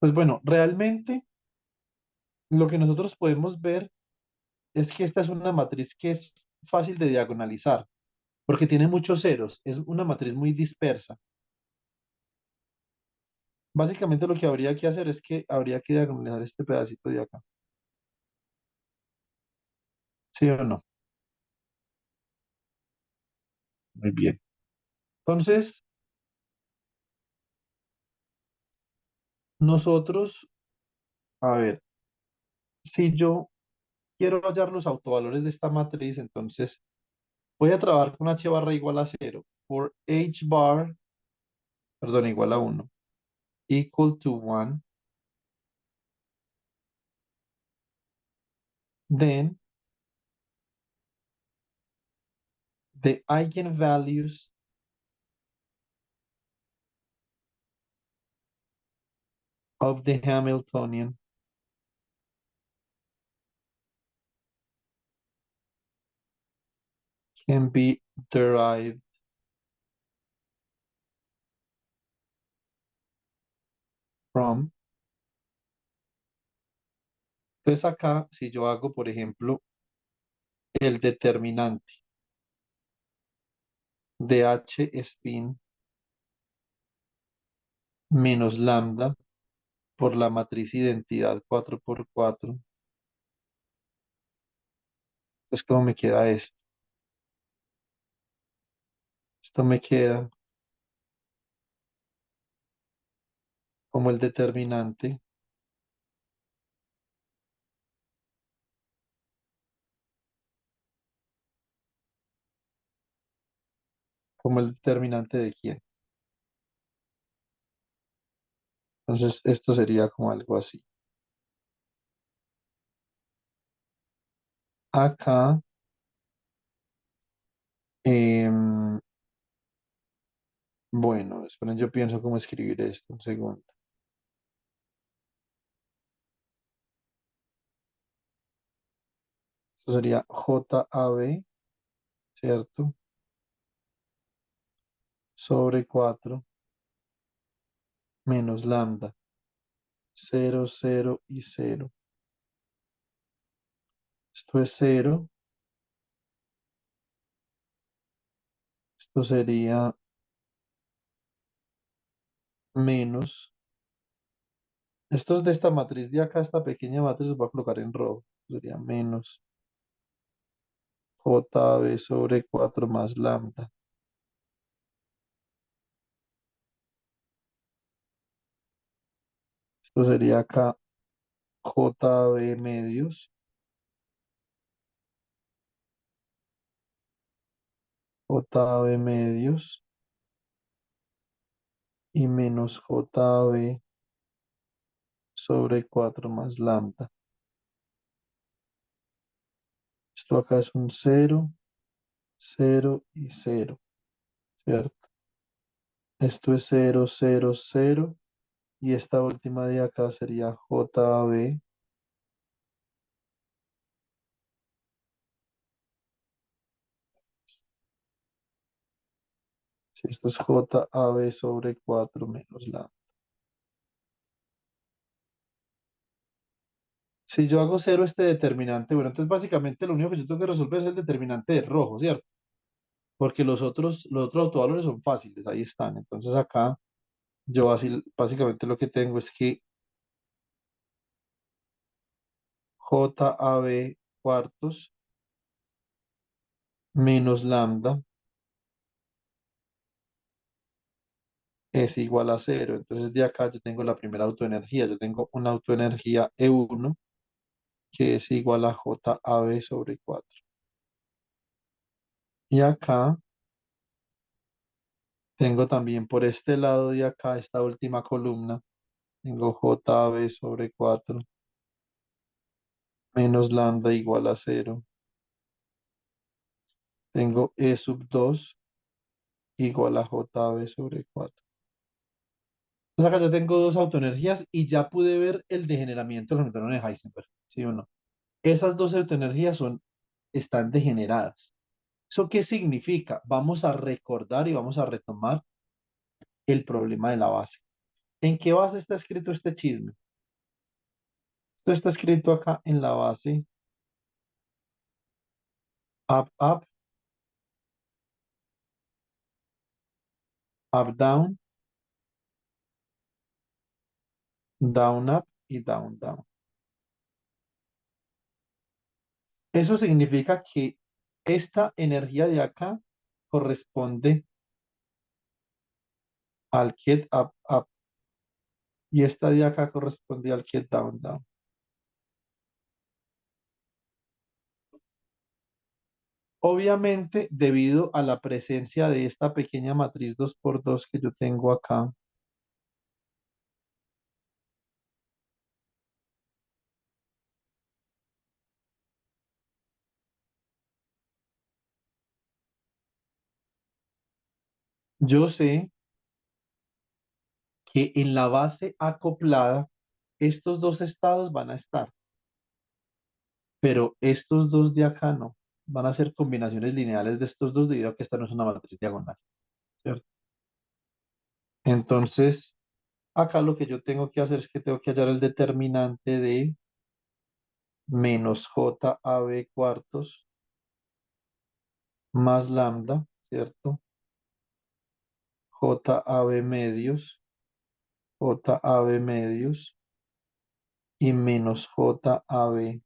Pues bueno, realmente lo que nosotros podemos ver es que esta es una matriz que es fácil de diagonalizar, porque tiene muchos ceros, es una matriz muy dispersa. Básicamente lo que habría que hacer es que habría que diagonalizar este pedacito de acá. ¿Sí o no? Muy bien. Entonces, nosotros, a ver, si yo quiero hallar los autovalores de esta matriz, entonces voy a trabajar con h barra igual a cero por h bar, perdón, igual a uno, equal to one, then the eigenvalues of the Hamiltonian can be derived from. Entonces acá, si yo hago, por ejemplo, el determinante de h spin menos lambda por la matriz identidad 4 por 4, entonces ¿cómo me queda esto? Esto me queda como el determinante, como el determinante de quién. Entonces esto sería como algo así. Acá, em, bueno, esperen, yo pienso cómo escribir esto, un segundo. Esto sería JAB, ¿cierto? Sobre 4 menos lambda, 0, 0 y 0. Esto es 0, esto sería menos. Esto es de esta matriz de acá, esta pequeña matriz, los voy a colocar en rojo. Sería menos JB sobre 4 más lambda. Esto sería acá JB medios, JB medios y menos JB sobre 4 más lambda. Esto acá es un 0, 0 y 0, ¿cierto? Esto es 0, 0, 0 y esta última de acá sería JB. Si esto es JAB sobre 4 menos lambda. Si yo hago cero este determinante, bueno, entonces básicamente lo único que yo tengo que resolver es el determinante de rojo, ¿cierto? Porque los otros autovalores son fáciles, ahí están. Entonces acá yo así, básicamente lo que tengo es que JAB cuartos menos lambda es igual a cero. Entonces de acá yo tengo la primera autoenergía. Yo tengo una autoenergía E1 que es igual a JAB sobre 4. Y acá tengo también por este lado de acá, esta última columna, tengo JAB sobre 4 menos lambda igual a cero. tengo E sub 2 igual a JB sobre 4. O sea, acá ya tengo dos autoenergías y ya pude ver el degeneramiento del neutrón de Heisenberg, ¿sí o no? Esas dos autoenergías están degeneradas. ¿Eso qué significa? Vamos a recordar y vamos a retomar el problema de la base. ¿En qué base está escrito este chisme? Esto está escrito acá en la base up, up, up, down, down, up y down, down. Eso significa que esta energía de acá corresponde al get up, up y esta de acá corresponde al get down, down. Obviamente, debido a la presencia de esta pequeña matriz 2 por 2 que yo tengo acá, yo sé que en la base acoplada estos dos estados van a estar, pero estos dos de acá no. Van a ser combinaciones lineales de estos dos debido a que esta no es una matriz diagonal, ¿cierto? Entonces, acá lo que yo tengo que hacer es que tengo que hallar el determinante de menos JAB cuartos más lambda, ¿cierto? JAB medios, JAB medios y menos JAB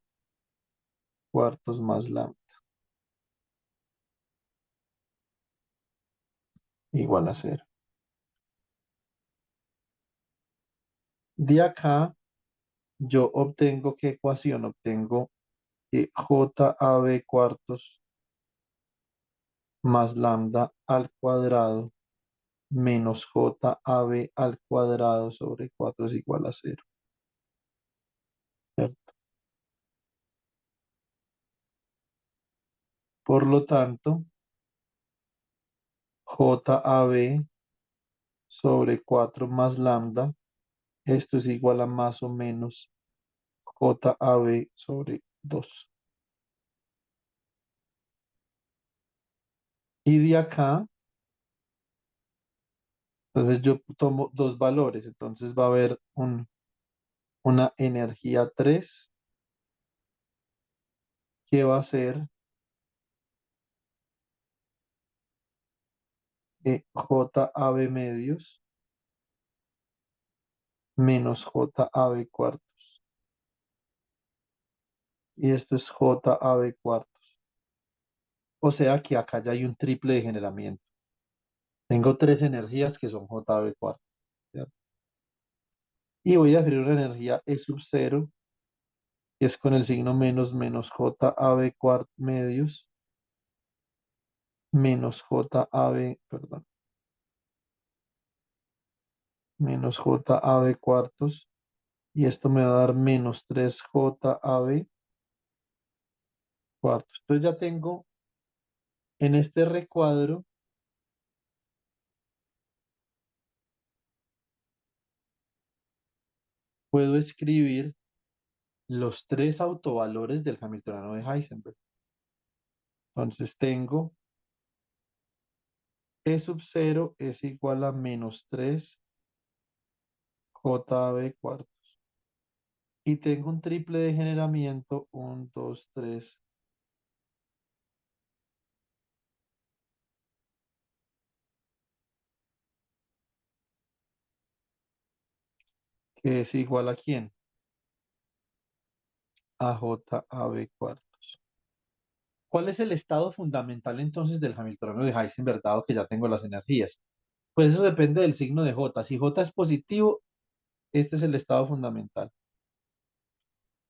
cuartos más lambda igual a cero. De acá yo obtengo ¿qué ecuación? Obtengo que JAB cuartos más lambda al cuadrado menos JAB al cuadrado sobre 4 es igual a cero, ¿cierto? Por lo tanto, JAB sobre 4 más lambda, esto es igual a más o menos JAB sobre 2. Y de acá, entonces yo tomo dos valores, entonces va a haber una energía 3 que va a ser JAB medios menos JAB cuartos. Y esto es JAB cuartos. O sea que acá ya hay un triple degeneramiento. Tengo tres energías que son JAB cuartos, ¿cierto? Y voy a definir una energía E sub 0, que es con el signo menos menos JAB cuartos medios menos JAB, perdón, menos JAB cuartos. Y esto me va a dar menos 3 JAB cuartos. Entonces ya tengo en este recuadro, puedo escribir los tres autovalores del Hamiltoniano de Heisenberg. Entonces tengo E sub 0 es igual a menos 3 JB cuartos. Y tengo un triple degeneramiento, 1, 2, 3, que es igual a ¿quién? A JAB cuartos. ¿Cuál es el estado fundamental entonces del Hamiltoniano de Heisenberg, dado que ya tengo las energías? Pues eso depende del signo de J. Si J es positivo, este es el estado fundamental.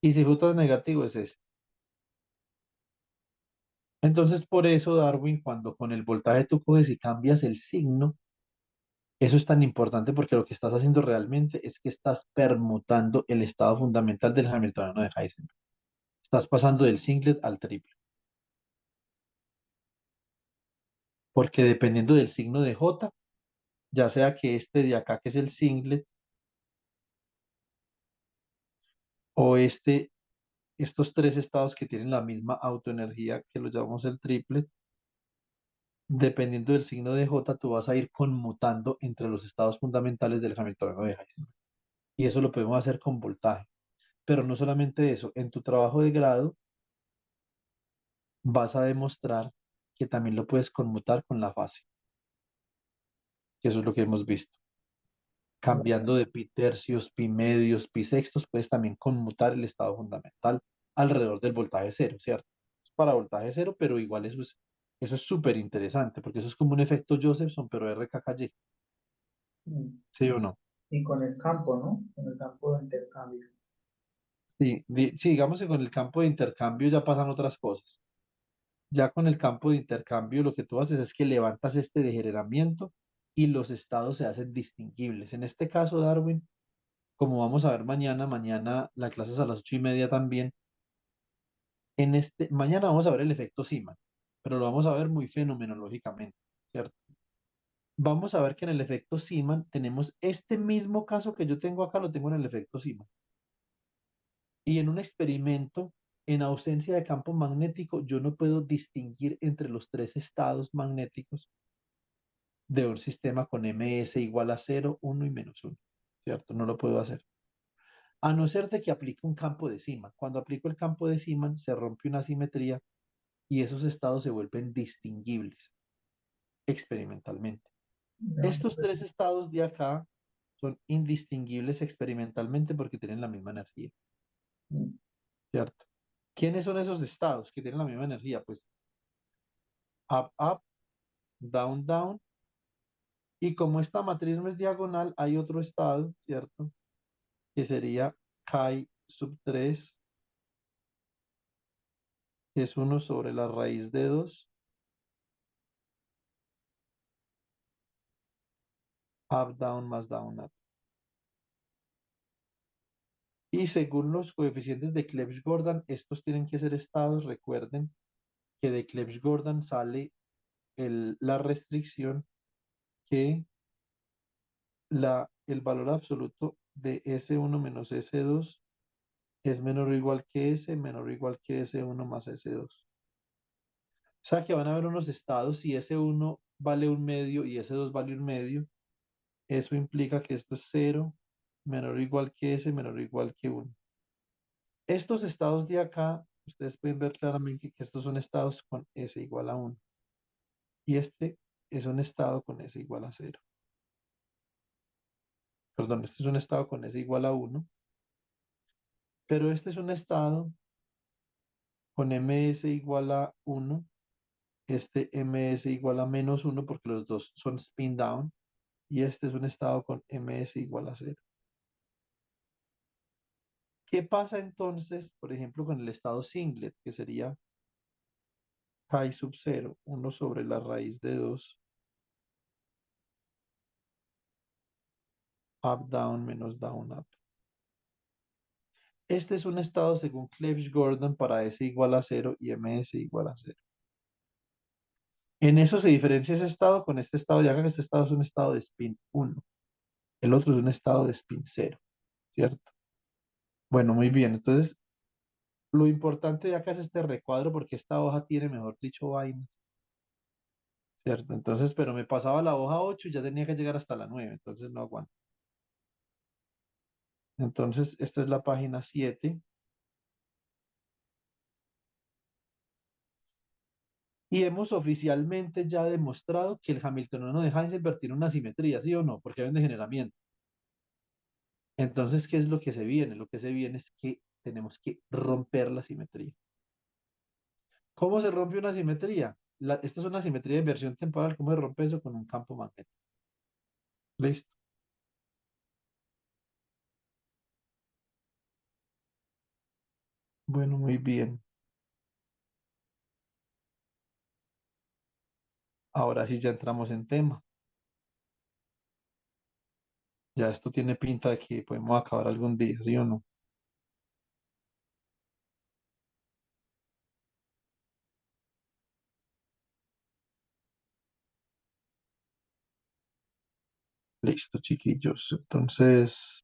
Y si J es negativo, es este. Entonces, por eso, Darwin, cuando con el voltaje tú coges y cambias el signo, eso es tan importante porque lo que estás haciendo realmente es que estás permutando el estado fundamental del Hamiltoniano de Heisenberg. Estás pasando del singlet al triple. porque dependiendo del signo de J, ya sea que este de acá, que es el singlet, o estos tres estados que tienen la misma autoenergía, que lo llamamos el triplet, dependiendo del signo de J, tú vas a ir conmutando entre los estados fundamentales del Hamiltoniano de Heisenberg. Y eso lo podemos hacer con voltaje. Pero no solamente eso, en tu trabajo de grado vas a demostrar que también lo puedes conmutar con la fase, que eso es lo que hemos visto. Cambiando de pi tercios, pi medios, pi sextos, puedes también conmutar el estado fundamental alrededor del voltaje cero, ¿cierto? Es para voltaje cero, pero igual eso es súper interesante, porque eso es como un efecto Josephson, pero RKKY, Mm. ¿sí o no? Y con el campo, ¿no? Con el campo de intercambio. Sí, sí, digamos que con el campo de intercambio ya pasan otras cosas. Ya con el campo de intercambio lo que tú haces es que levantas este degeneramiento y los estados se hacen distinguibles. En este caso, Darwin, como vamos a ver mañana la clase es a las 8:30 también. Mañana vamos a ver el efecto Zeeman, pero lo vamos a ver muy fenomenológicamente, ¿cierto? Vamos a ver que en el efecto Zeeman tenemos este mismo caso que yo tengo acá, lo tengo en el efecto Zeeman. Y en un experimento, en ausencia de campo magnético, yo no puedo distinguir entre los tres estados magnéticos de un sistema con ms igual a 0, 1 y -1, ¿cierto? No lo puedo hacer. A no ser de que aplique un campo de Zeeman. Cuando aplico el campo de Zeeman, se rompe una simetría y esos estados se vuelven distinguibles experimentalmente. No, Estos tres estados de acá son indistinguibles experimentalmente porque tienen la misma energía, mm, ¿cierto? ¿Quiénes son esos estados que tienen la misma energía? Pues up, up, down, down. Y como esta matriz no es diagonal, hay otro estado, ¿cierto? Que sería chi sub 3, que es 1 sobre la raíz de 2, up, down más down, up. Y según los coeficientes de Clebsch-Gordan, estos tienen que ser estados. Recuerden que de Clebsch-Gordan sale la restricción que el valor absoluto de S1 menos S2 es menor o igual que S, menor o igual que S1 más S2. O sea que van a haber unos estados, si S1 vale un medio y S2 vale un medio, eso implica que esto es 0, menor o igual que S, menor o igual que 1. Estos estados de acá, ustedes pueden ver claramente que estos son estados con S igual a 1. Y este es un estado con S igual a 0. Perdón, este es un estado con S igual a 1. Pero este es un estado con ms igual a 1. Este ms igual a -1 porque los dos son spin down. Y este es un estado con ms igual a 0. ¿Qué pasa entonces, por ejemplo, con el estado singlet, que sería chi sub 0, 1 sobre la raíz de 2, up, down, menos down, up? Este es un estado según Clebsch-Gordan para S igual a 0 y ms igual a 0. En eso se diferencia ese estado con este estado de acá, que este estado es un estado de spin 1. El otro es un estado de spin 0, ¿cierto? Bueno, muy bien. Entonces, lo importante de acá es este recuadro porque esta hoja tiene, mejor dicho, vainas, ¿cierto? Entonces, pero me pasaba la hoja 8 y ya tenía que llegar hasta la 9, entonces no aguanto. Entonces, esta es la página 7. Y hemos oficialmente ya demostrado que el Hamiltoniano de Heisenberg tiene una simetría, ¿sí o no? Porque hay un degeneramiento. Entonces, ¿qué es lo que se viene? Lo que se viene es que tenemos que romper la simetría. ¿Cómo se rompe una simetría? Esta es una simetría de inversión temporal. ¿Cómo se rompe eso? Con un campo magnético. Listo. Bueno, muy bien. Ahora sí ya entramos en tema. Ya esto tiene pinta de que podemos acabar algún día, ¿sí o no? Listo, chiquillos. Entonces,